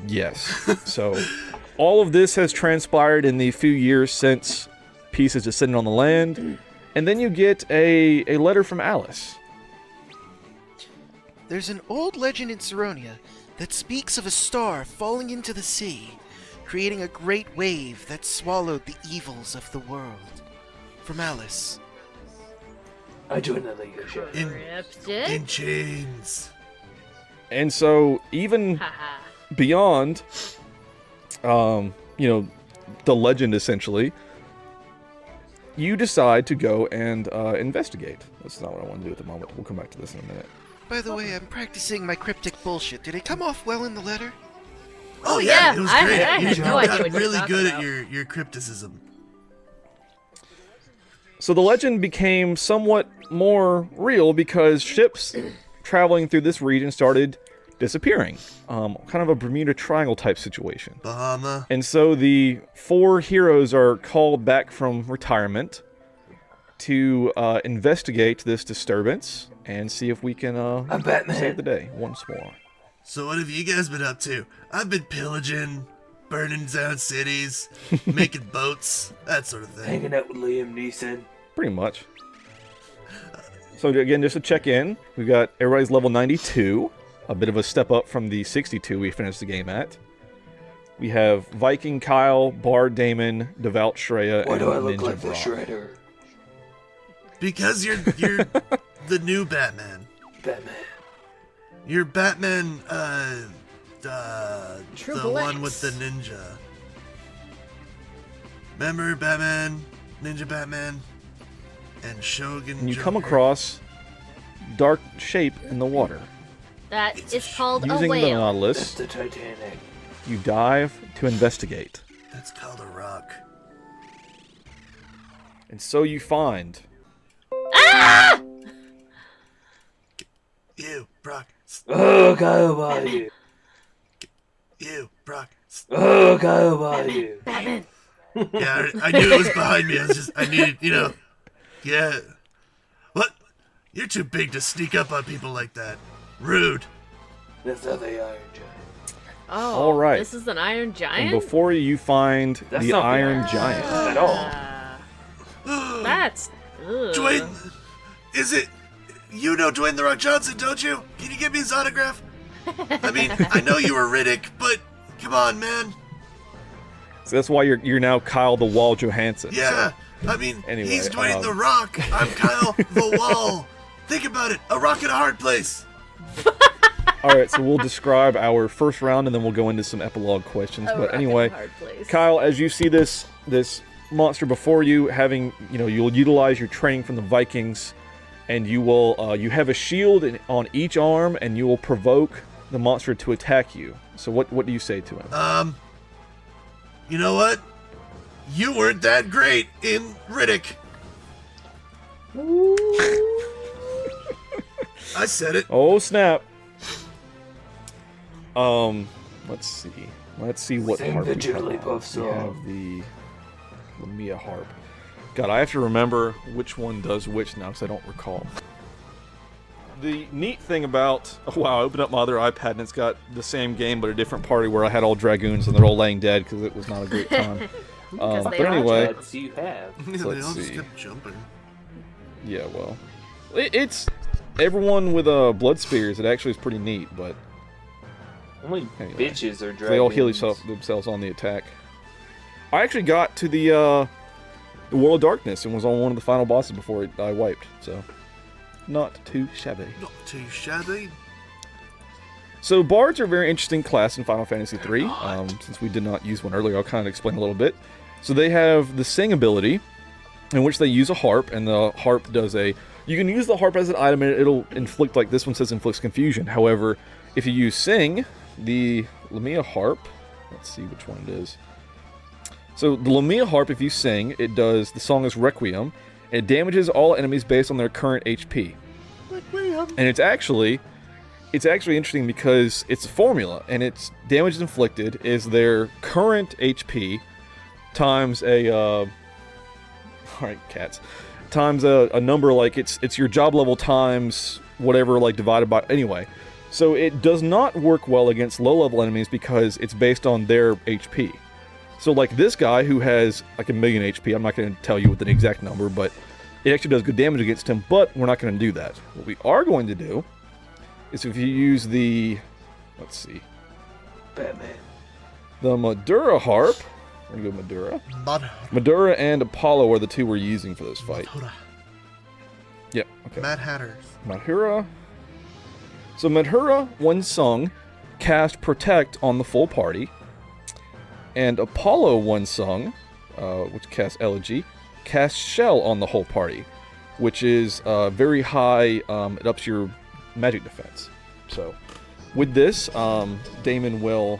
Yes. So all of this has transpired in the few years since peace has descended on the land. And then you get a letter from Alice. There's an old legend in Saronia that speaks of a star falling into the sea, creating a great wave that swallowed the evils of the world. From Alice. I joined the League of Shadows. In chains. And so even beyond, the legend essentially, you decide to go and investigate. That's not what I want to do at the moment. We'll come back to this in a minute. By the way, I'm practicing my cryptic bullshit. Did it come off well in the letter? Oh yeah, it was great. I had no idea got what you were really talking good about. at your crypticism. So the legend became somewhat more real because ships traveling through this region started disappearing. Kind of a Bermuda Triangle type situation. Bahama. And so the 4 heroes are called back from retirement to investigate this disturbance and see if we can save the day once more. So what have you guys been up to? I've been pillaging, burning down cities, making boats, that sort of thing. Hanging out with Liam Neeson. Pretty much. So again, just to check in, we've got everybody's level 92, a bit of a step up from the 62 we finished the game at. We have Viking Kyle, Bard Damon, Devout Shreya, Why and do I look Ninja like the Brock. Shredder? Because you're the new Batman. Batman. You're Batman, True the Blacks. one with the ninja. Remember Batman, Ninja Batman, and Shogun And you Joker? come across dark shape in the water. That is called a Using the whale. That's Nautilus, the Titanic. you dive to investigate. That's called a rock. And so you find You, Brock. Oh, go by you. You, Brock. Oh, go by you. Yeah, I knew it was behind me. I needed, yeah. What? You're too big to sneak up on people like that. Rude. That's how they Iron Giant. Oh, All right. This is an Iron and Giant? before you find That's the not the Iron Iron Giant. At all. That's... Ugh. Dwayne, is it? You know Dwayne The Rock Johnson, don't you? Can you give me his autograph? I mean, I know you were Riddick, but come on, man. So that's why you're now Kyle the Wall Johansson. Yeah, I mean, Anyway, he's Dwayne The Rock. I'm Kyle The Wall. Think about it, a rock in a hard place. All right, so we'll describe our first round, and then we'll go into some epilogue questions. A But rock in anyway, a hard place. Kyle, as you see this monster before you, having you'll utilize your training from the Vikings and you will you have a shield on each arm, and you will provoke the monster to attack you. So what do you say to him? You know what? You weren't that great in Riddick. I said it. Oh snap! Let's see. Let's see what Sing harp the we have. Jigglypuff We song. have the Lamia harp. God, I have to remember which one does which now because I don't recall. The neat thing about... Oh, wow, I opened up my other iPad and it's got the same game but a different party where I had all dragoons and they're all laying dead because it was not a great time. But they are. anyway, Pets you have. They let's all just see. kept jumping. Yeah, well... It's... Everyone with blood spears, it actually is pretty neat, but Only Anyway. bitches are dragons. they all heal themselves on the attack. I actually got to the World of Darkness and was on one of the final bosses before I wiped, so... Not too shabby. Not too shabby. So bards are a very interesting class in Final Fantasy III. Since we did not use one earlier, I'll kind of explain a little bit. So they have the sing ability, in which they use a harp, and the harp does a... You can use the harp as an item, and it'll inflict, like this one says, inflicts confusion. However, if you use sing, the Lamia harp... Let's see which one it is. So the Lamia harp, if you sing, it does... The song is Requiem. It damages all enemies based on their current HP. And it's actually interesting because it's a formula, and its damage inflicted is their current HP times a alright, cats. Times a number, like it's your job level times whatever, like divided by anyway. So it does not work well against low level enemies because it's based on their HP. So like this guy who has like 1,000,000 HP, I'm not going to tell you with an exact number, but it actually does good damage against him, but we're not going to do that. What we are going to do is if you use the, let's see, Batman. the Madura harp, we're going to go Madura. Madhura. Madura and Apollo are the two we're using for this fight. Yep, okay. Mad Hatters. Madhura. So Madhura, one sung, cast Protect on the full party. And Apollo, one sung, which casts Elegy, casts Shell on the whole party, which is very high, it ups your magic defense. So, with this, Damon will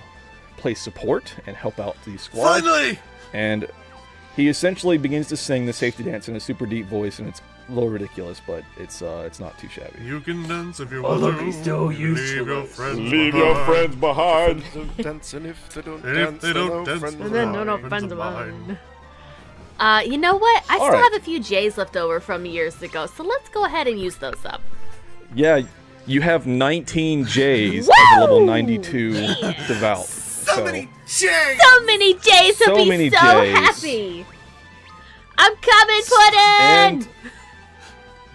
play support and help out the squad. Finally! And he essentially begins to sing the safety dance in a super deep voice, and it's a little ridiculous, but it's not too shabby. You can dance if you All want of to. these still Leave your useless. friends behind. behind. Dancing if they don't And if they don't dance, friends And then of no mine. friends of mine. You know what? I still Alright. have a few J's left over from years ago, so let's go ahead and use those up. Yeah, you have 19 J's Woo! as a level 92 devout. So many J's! So many J's, he'll So be many so Js. happy. I'm coming, Puddin'! And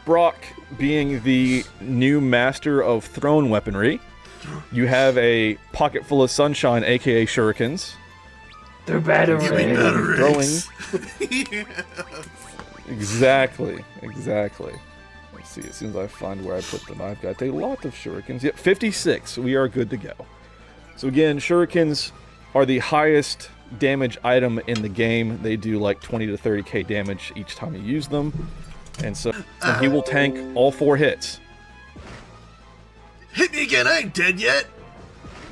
Brock, being the new master of thrown weaponry, you have a pocket full of sunshine, aka shurikens. They're batteries. Give me batteries. Exactly. Let's see, as soon as I find where I put them, I've got a lot of shurikens. Yep, 56. We are good to go. So again, shurikens are the highest damage item in the game. They do like 20 to 30k damage each time you use them. And so he will tank all 4 hits. Hit me again, I ain't dead yet.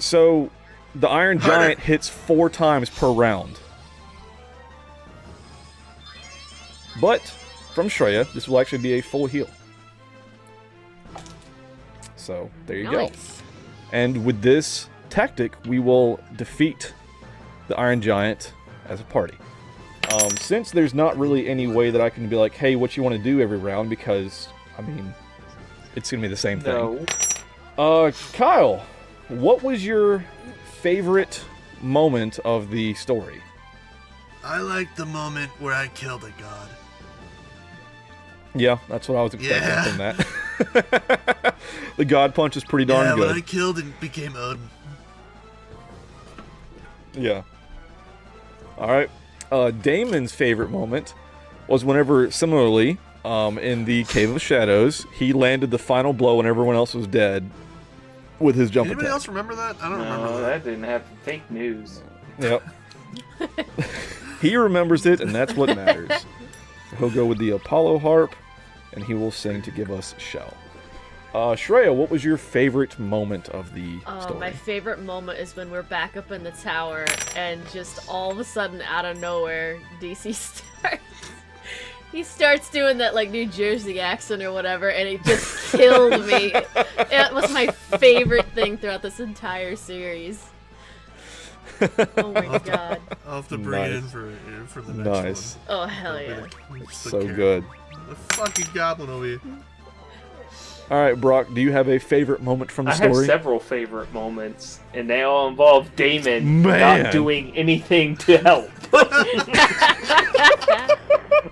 So the Iron Harder. Giant hits 4 times per round. But from Shreya, this will actually be a full heal. So there you go. Nice. And with this tactic, we will defeat the Iron Giant as a party. Since there's not really any way that I can be like, hey, what you want to do every round, because, I mean, it's going to be the same thing. No. Kyle, what was your favorite moment of the story? I like the moment where I killed a god. Yeah, that's what I was expecting Yeah. from that. The God Punch is pretty darn Yeah, good. when I killed and became Odin. Yeah. Alright. Damon's favorite moment was whenever, similarly, in the Cave of Shadows, he landed the final blow when everyone else was dead with his jump Anybody attack. else remember that? I don't remember No, that. that didn't have fake news. Yep. He remembers it, and that's what matters. So he'll go with the Apollo harp. and he will sing to give us Shell. Shreya, what was your favorite moment of the story? My favorite moment is when we're back up in the tower and just all of a sudden, out of nowhere, DC starts. He starts doing that like New Jersey accent or whatever, and it just killed me. It was my favorite thing throughout this entire series. Oh my god. I'll have to bring it in for the next one. Oh hell yeah. So good. The fucking goblin over here. All right, Brock, do you have a favorite moment from the I story? have several favorite moments, and they all involve Damon Man. not doing anything to help.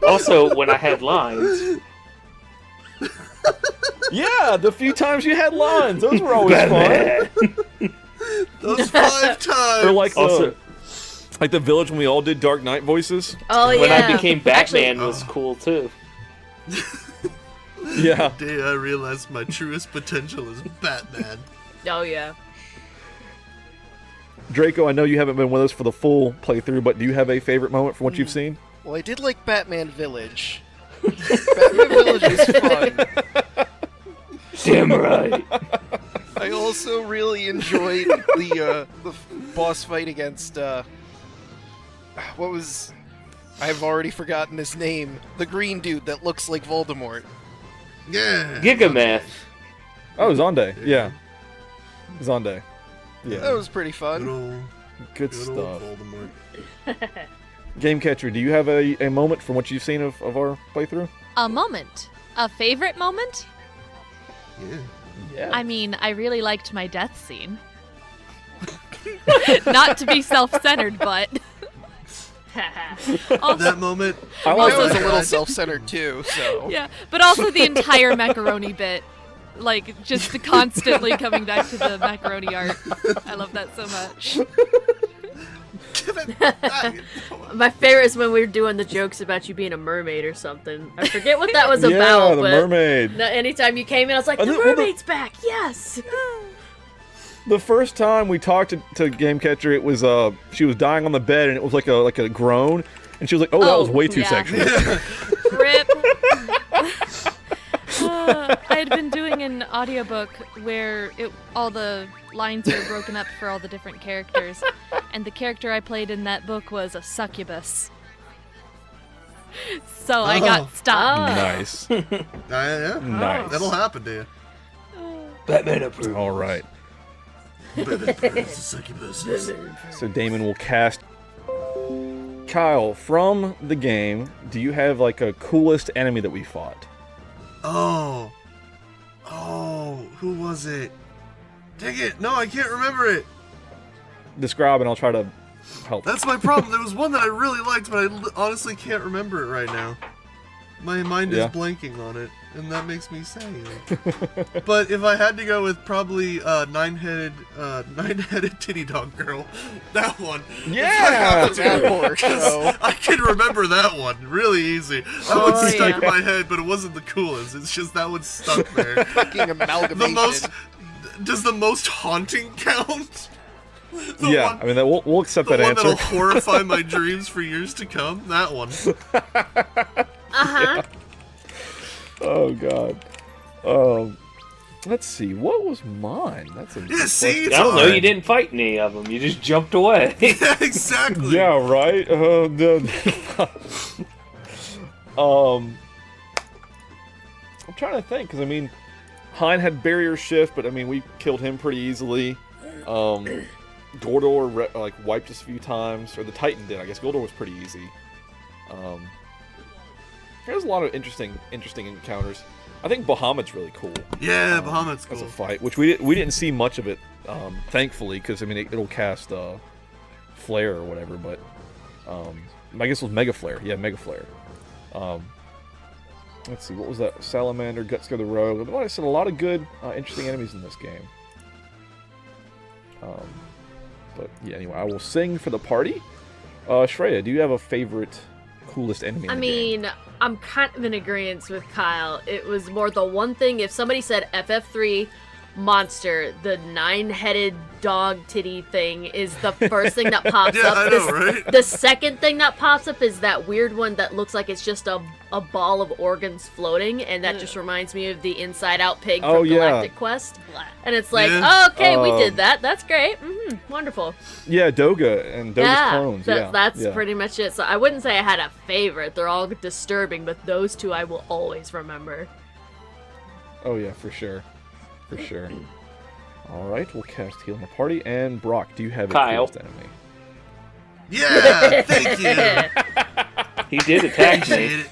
Also, when I had lines. Yeah, the few times you had lines, those were always fun. Those 5 times. Or like Also, the village when we all did Dark Knight voices. Oh yeah. when I became Batman Actually, was cool too. Yeah. The day I realized my truest potential is Batman. oh yeah. Draco, I know you haven't been with us for the full playthrough, but do you have a favorite moment from what you've seen? Well, I did like Batman Village. Batman Village is fun. Damn right. I also really enjoyed the boss fight against what was, I've already forgotten his name. The green dude that looks like Voldemort. Yeah. Gigamath. Oh, Zonde. Yeah. Zonde. That Yeah. was pretty Good fun. old, Good good stuff. old Voldemort. Game Catcher, do you have a moment from what you've seen of our playthrough? A moment. A favorite moment? Yeah. Yeah. I mean, I really liked my death scene. Not to be self-centered, but also, That moment. I I like was a God. little self-centered too, so. yeah, but also the entire macaroni bit. Like, just constantly coming back to the macaroni art. I love that so much. My favorite is when we were doing the jokes about you being a mermaid or something. I forget what that was Yeah, about, the but mermaid. no, anytime you came in, I was like, I the think- well, the- mermaid's back, yes! The first time we talked to Game Catcher, it was she was dying on the bed and it was like a groan, and she was like, "Oh, that was way too yeah. sexual." Rip. I had been doing an audiobook where all the lines were broken up for all the different characters, and the character I played in that book was a succubus. So I got stuck. Nice. Yeah. Nice. That'll happen to you. Batman approved. All right. Succubuses. So Damon will cast. Kyle, from the game, do you have like a coolest enemy that we fought? Oh, who was it? Dang it! No, I can't remember it. Describe and I'll try to help. That's my problem. There was one that I really liked, but I honestly can't remember it right now. My mind is Yeah. blanking on it, and that makes me sad. But if I had to go with probably nine-headed titty dog girl, that one. Yeah! That works, so. I can remember that one really easy. That one Oh, stuck yeah. in my head, but it wasn't the coolest. It's just that one stuck there. Fucking amalgamation. Does the most haunting count? The Yeah, one- I mean we'll accept the that one answer. that'll horrify my dreams for years to come. That one. Uh-huh. Oh god. Let's see. What was mine? That's a good Yeah, see, question. I don't know, Sorry. you didn't fight any of them. You just jumped away. Yeah, exactly. Yeah, right. I'm trying to think because I mean, Hein had barrier shift, but I mean we killed him pretty easily. Gordor like wiped us a few times, or the Titan did. I guess Gordor was pretty easy. There's a lot of interesting encounters. I think Bahamut's really cool. Yeah, Bahamut's As a cool. fight, which we didn't see much of it, thankfully, because I mean it'll cast flare or whatever. But I guess it was Mega Flare. Yeah, Mega Flare. Let's see, what was that? Salamander, Gutscar the Rogue. Like I said, a lot of good, interesting enemies in this game. But yeah, anyway, I will sing for the party. Shreya, do you have a favorite, coolest enemy? I in the game? mean, I'm kind of in agreement with Kyle. It was more the one thing, if somebody said FF3 monster, the 9-headed dog titty thing, is the first thing that pops Yeah, up. I know, right? The second thing that pops up is that weird one that looks like it's just a ball of organs floating, and that just reminds me of the Inside Out pig Oh, from yeah. Galactic Quest. And it's like, Yeah. oh, okay, we did that. That's great. Wonderful. Yeah, Doga and Doga's clones. That's yeah. pretty much it. So I wouldn't say I had a favorite. They're all disturbing, but those two I will always remember. Oh yeah, for sure. For sure. Alright, we'll cast Heal in the Party. And Brock, do you have a Kyle. closed enemy? Yeah, thank you. He did attack me.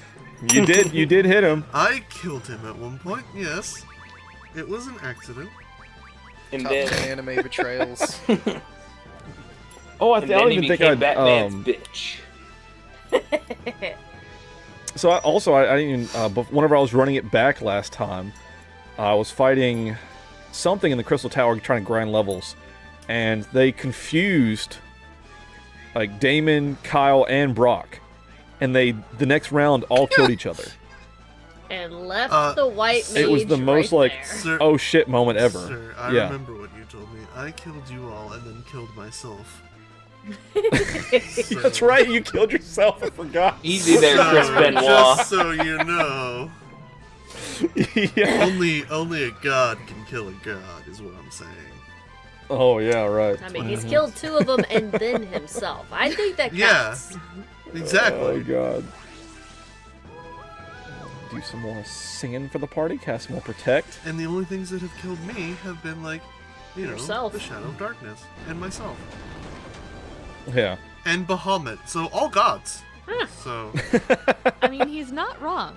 Appreciate it. You did hit him. I killed him at one point, yes. It was an accident. And Top then, 10 anime betrayals. Oh, I and don't then he even think became I'd Batman's bitch. So I didn't even. Whenever I was running it back last time, I was fighting something in the Crystal Tower, trying to grind levels, and they confused like Damon, Kyle, and Brock, and the next round all killed each other. And left the white mage It was the most right like there. Sir- oh shit moment ever. Sir, I Yeah. remember what you told me. I killed you all and then killed myself. That's right, you killed yourself. I forgot. Easy there, Chris Benoit. Just so you know, Yeah. only a god can kill a god, is what I'm saying. Oh yeah, right. I mean, he's killed 2 of them and then himself. I think that counts. Yeah, exactly. Oh god. Do some more singing for the party. Cast more protect. And the only things that have killed me have been like, you know, Yourself. the Shadow of Darkness and myself Yeah. and Bahamut. So all gods. So I mean, he's not wrong.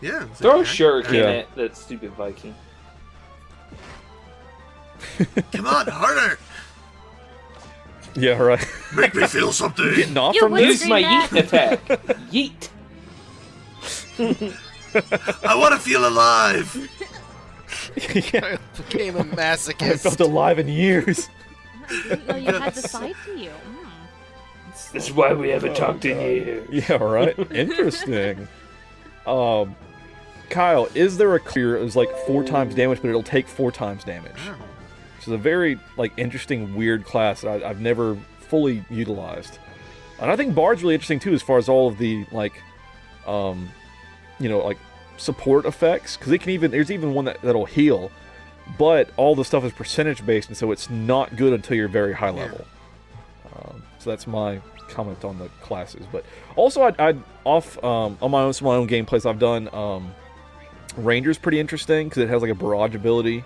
yeah. Throw a okay. shuriken Yeah. at that stupid Viking. Come on, harder. Yeah, right. Make me feel something. Getting off You from would this. Use my that. yeet attack. Yeet. I want to feel alive. Yeah. Became a I haven't masochist. felt alive in years. I didn't know you had the side to you. This is why we haven't talked in years. Yeah, right. Interesting. Kyle, is there a clear is like 4 times damage, but it'll take 4 times damage? Which is a very like interesting, weird class that I've never fully utilized. And I think Bard's really interesting too, as far as all of the like, like support effects, because it can even there's even one that'll heal, but all the stuff is percentage based, and so it's not good until you're very high level. So that's my comment on the classes. But also, I'd off on my own gameplays I've done. Ranger's pretty interesting because it has like a barrage ability.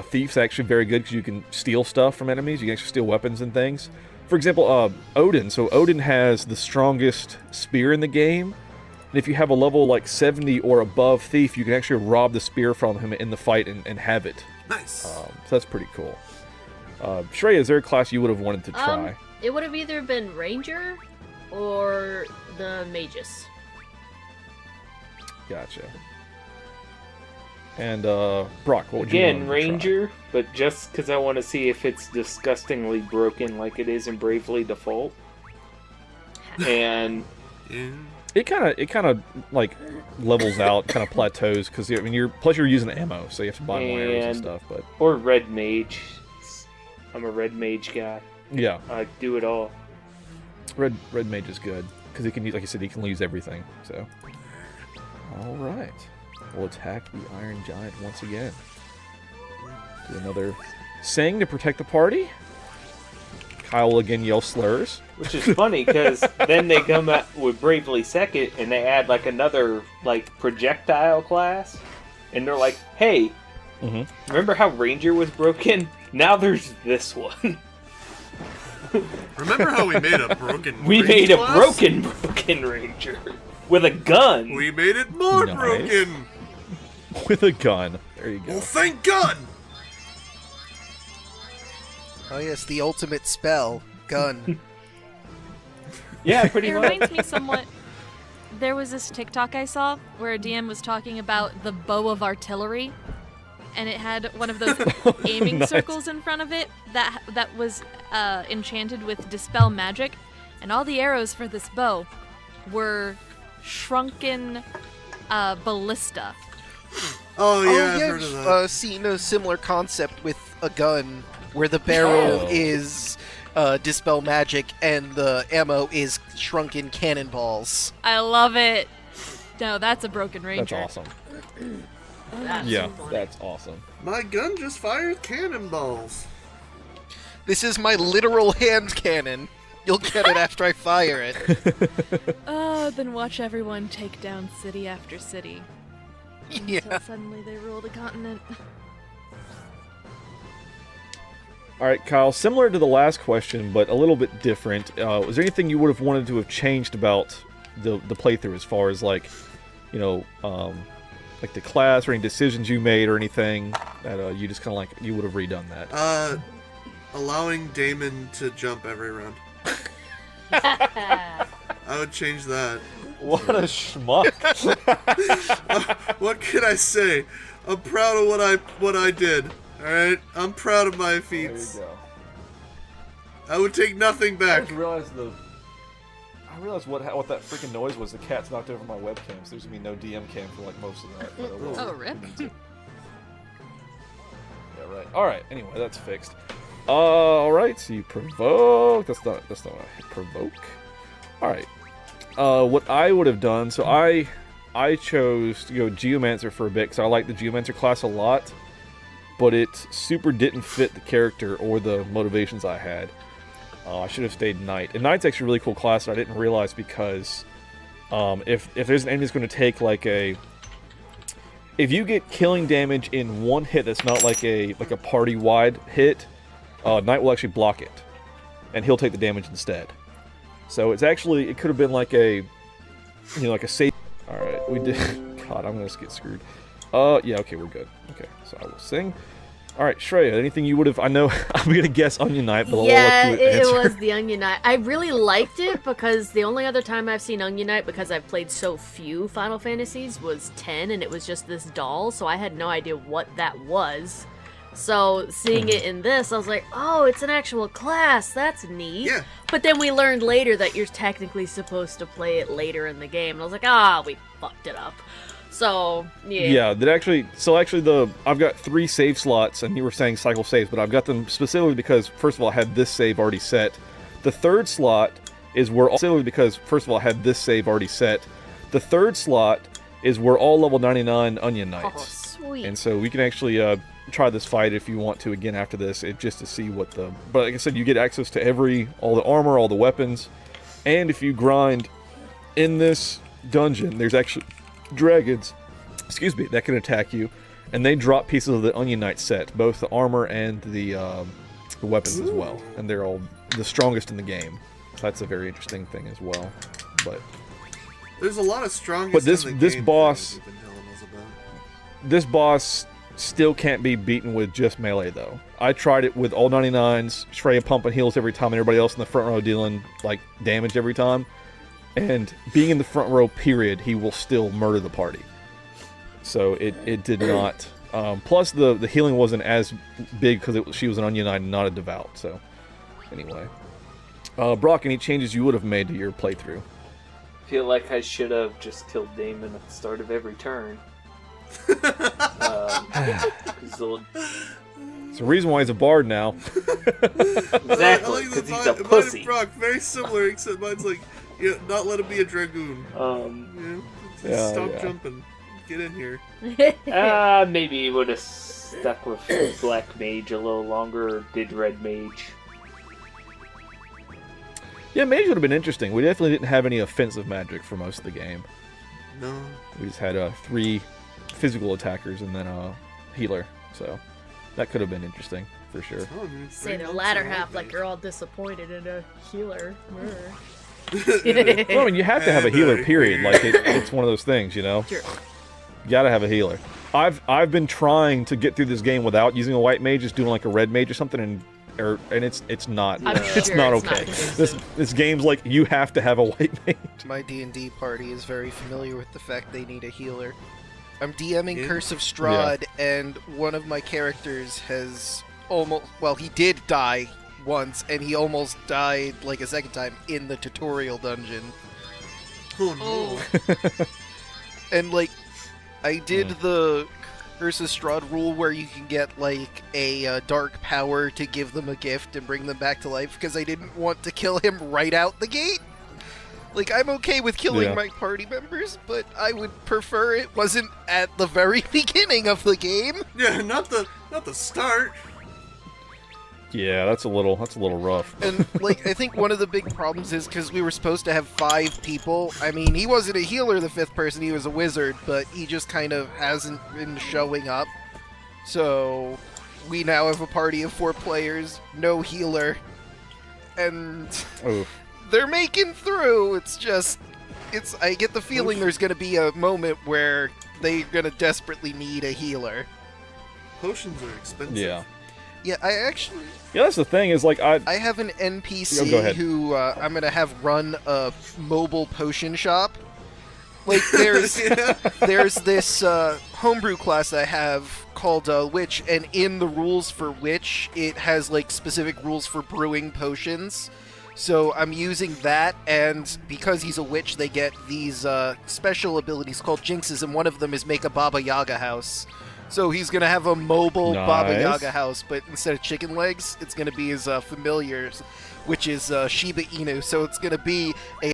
Thief's actually very good because you can steal stuff from enemies. You can actually steal weapons and things. For example, Odin. So Odin has the strongest spear in the game. And if you have a level like 70 or above Thief, you can actually rob the spear from him in the fight and have it. Nice. So that's pretty cool. Shreya, is there a class you would have wanted to try? It would have either been Ranger or the Magus. Gotcha. And Brock, what would you Again, want to Ranger, but just because I want to see if it's disgustingly broken like it is in Bravely Default. And Yeah. try? It kind of like levels out, kind of plateaus because I mean you're using ammo, so you have to buy more arrows and And- stuff. But or Red Mage. I'm a Red Mage guy. yeah, I do it all. red mage is good because he can use, like you said, he can use everything. So all right, we'll attack the Iron Giant once again. Do another sing to protect the party. Kyle will again yell slurs. Which is funny because then they come out with Bravely Second and they add like another like projectile class, and they're like, "Hey, remember how Ranger was broken? Now there's this one." Remember how we made a broken We range made a class? broken Ranger with a gun. We made it more Nice. broken. With a gun. There you go. Well, thank God. Oh yes, the ultimate spell. Gun. Yeah, pretty It much. reminds me somewhat. There was this TikTok I saw where a DM was talking about the bow of artillery, and it had one of those aiming Nice. circles in front of it that was enchanted with dispel magic, and all the arrows for this bow were shrunken ballista. Oh yeah, I've yeah, heard of that. seen a similar concept with a gun where the barrel is dispel magic and the ammo is shrunken cannonballs. I love it. No, that's a broken That's ranger. awesome. That's Yeah, so funny. that's awesome. My gun just fired cannonballs. This is my literal hand cannon. You'll get it after I fire it. Then watch everyone take down city after city. Yeah. Until suddenly they rule the continent. All right, Kyle, similar to the last question, but a little bit different. Was there anything you would have wanted to have changed about the playthrough as far as, like, you know, like the class or any decisions you made or anything that you just kind of like, you would have redone that? Allowing Damon to jump every round. I would change that. What a schmuck. What can I say? I'm proud of what I did. All right, I'm proud of my There you feats. go. I would take nothing I back. just realized what that freaking noise was. The cat's knocked over my webcam, so there's gonna be no DM cam for like most of that. But I will. Oh, rip. Yeah, right. All right. Anyway, that's fixed. All right. So you provoke. That's not what I provoke. All right. What I would have done. So I chose to go Geomancer for a bit because I like the Geomancer class a lot, but it super didn't fit the character or the motivations I had. I should have stayed Knight. And Knight's actually a really cool class that I didn't realize because if there's an enemy that's going to take like a... If you get killing damage in one hit that's not like a party-wide hit, Knight will actually block it. And he'll take the damage instead. So it's actually... It could have been like a... You know, like a safe... Alright, we did... God, I'm going to get screwed. Yeah, okay, we're good. Okay, so I will sing. Alright, Shreya, anything you would have... I know I'm going to guess Onion Knight, but I'll Yeah, let you it answer. was the Onion Knight. I really liked it because the only other time I've seen Onion Knight, because I've played so few Final Fantasies, was 10, and it was just this doll, so I had no idea what that was. So seeing it in this, I was like, oh, it's an actual class. That's neat. Yeah. But then we learned later that you're technically supposed to play it later in the game, and I was like, we fucked it up. So, yeah. Yeah, that actually... So actually, I've got 3 save slots, and you were saying cycle saves, but I've got them specifically because, first of all, I had this save already set. The third slot is where... Specifically because, first of all, I had this save already set. The third slot is where all level 99 Onion Oh, Knights. sweet. And so we can actually try this fight if you want to again after this, just to see what the... But like I said, you get access to all the armor, all the weapons, and if you grind in this dungeon, there's actually dragons, that can attack you, and they drop pieces of the Onion Knight set, both the armor and the weapons as well, and they're all the strongest in the game. So that's a very interesting thing as well. But There's a lot of strongest. But this- in the this game boss- things you've been telling us about. this boss still can't be beaten with just melee, though. I tried it with all 99s, Shreya pumping heals every time, and everybody else in the front row dealing like damage every time. And being in the front row, period, he will still murder the party. So it did not. Plus, the healing wasn't as big because she was an Onion Knight and not a Devout. So, anyway. Brock, any changes you would have made to your playthrough? Feel like I should have just killed Damon at the start of every turn. 'Cause the- It's the reason why he's a bard now. Exactly, because he's a pussy. Brock, very similar, except mine's like, not let him be a dragoon. Yeah, Stop yeah. jumping. Get in here. Maybe he would have stuck with Black Mage a little longer, or did Red Mage. Yeah, mage would have been interesting. We definitely didn't have any offensive magic for most of the game. No. We just had 3 physical attackers and then a healer. So that could have been interesting for sure. Say the latter half like you're all disappointed in a healer. Well, I mean, you have to have a healer, period. Like it's one of those things, you know. Sure. You gotta have a healer. I've been trying to get through this game without using a white mage, just doing like a red mage or something, and it's not I'm it's sure not it's okay. not conducive. This game's like you have to have a white mage. My D&D party is very familiar with the fact they need a healer. I'm DMing Yeah. Curse of Strahd, and one of my characters has almost... Well, he did die once, and he almost died, like, a second time in the tutorial dungeon. Oh no. And, like, I did the Ursa Strahd rule where you can get like a dark power to give them a gift and bring them back to life, because I didn't want to kill him right out the gate. Like, I'm okay with killing my party members, but I would prefer it wasn't at the very beginning of the game. Yeah, not the start. Yeah, that's a little rough. And, like, I think one of the big problems is because we were supposed to have 5 people. I mean, he wasn't a healer, the 5th person, he was a wizard, but he just kind of hasn't been showing up. So, we now have a party of 4 players, no healer, and Oof. they're making through. It's just, I get the feeling there's going to be a moment where they're going to desperately need a healer. Potions are expensive. Yeah. Yeah, I actually... Yeah, that's the thing, is like I have an NPC Go ahead. who I'm gonna have run a mobile potion shop. Like, there's this homebrew class I have called Witch, and in the rules for Witch, it has like specific rules for brewing potions. So I'm using that, and because he's a witch, they get these special abilities called jinxes, and one of them is make a Baba Yaga house. So he's going to have a mobile Baba Nice. Yaga house, but instead of chicken legs, it's going to be his familiars, which is Shiba Inu. So it's going to be a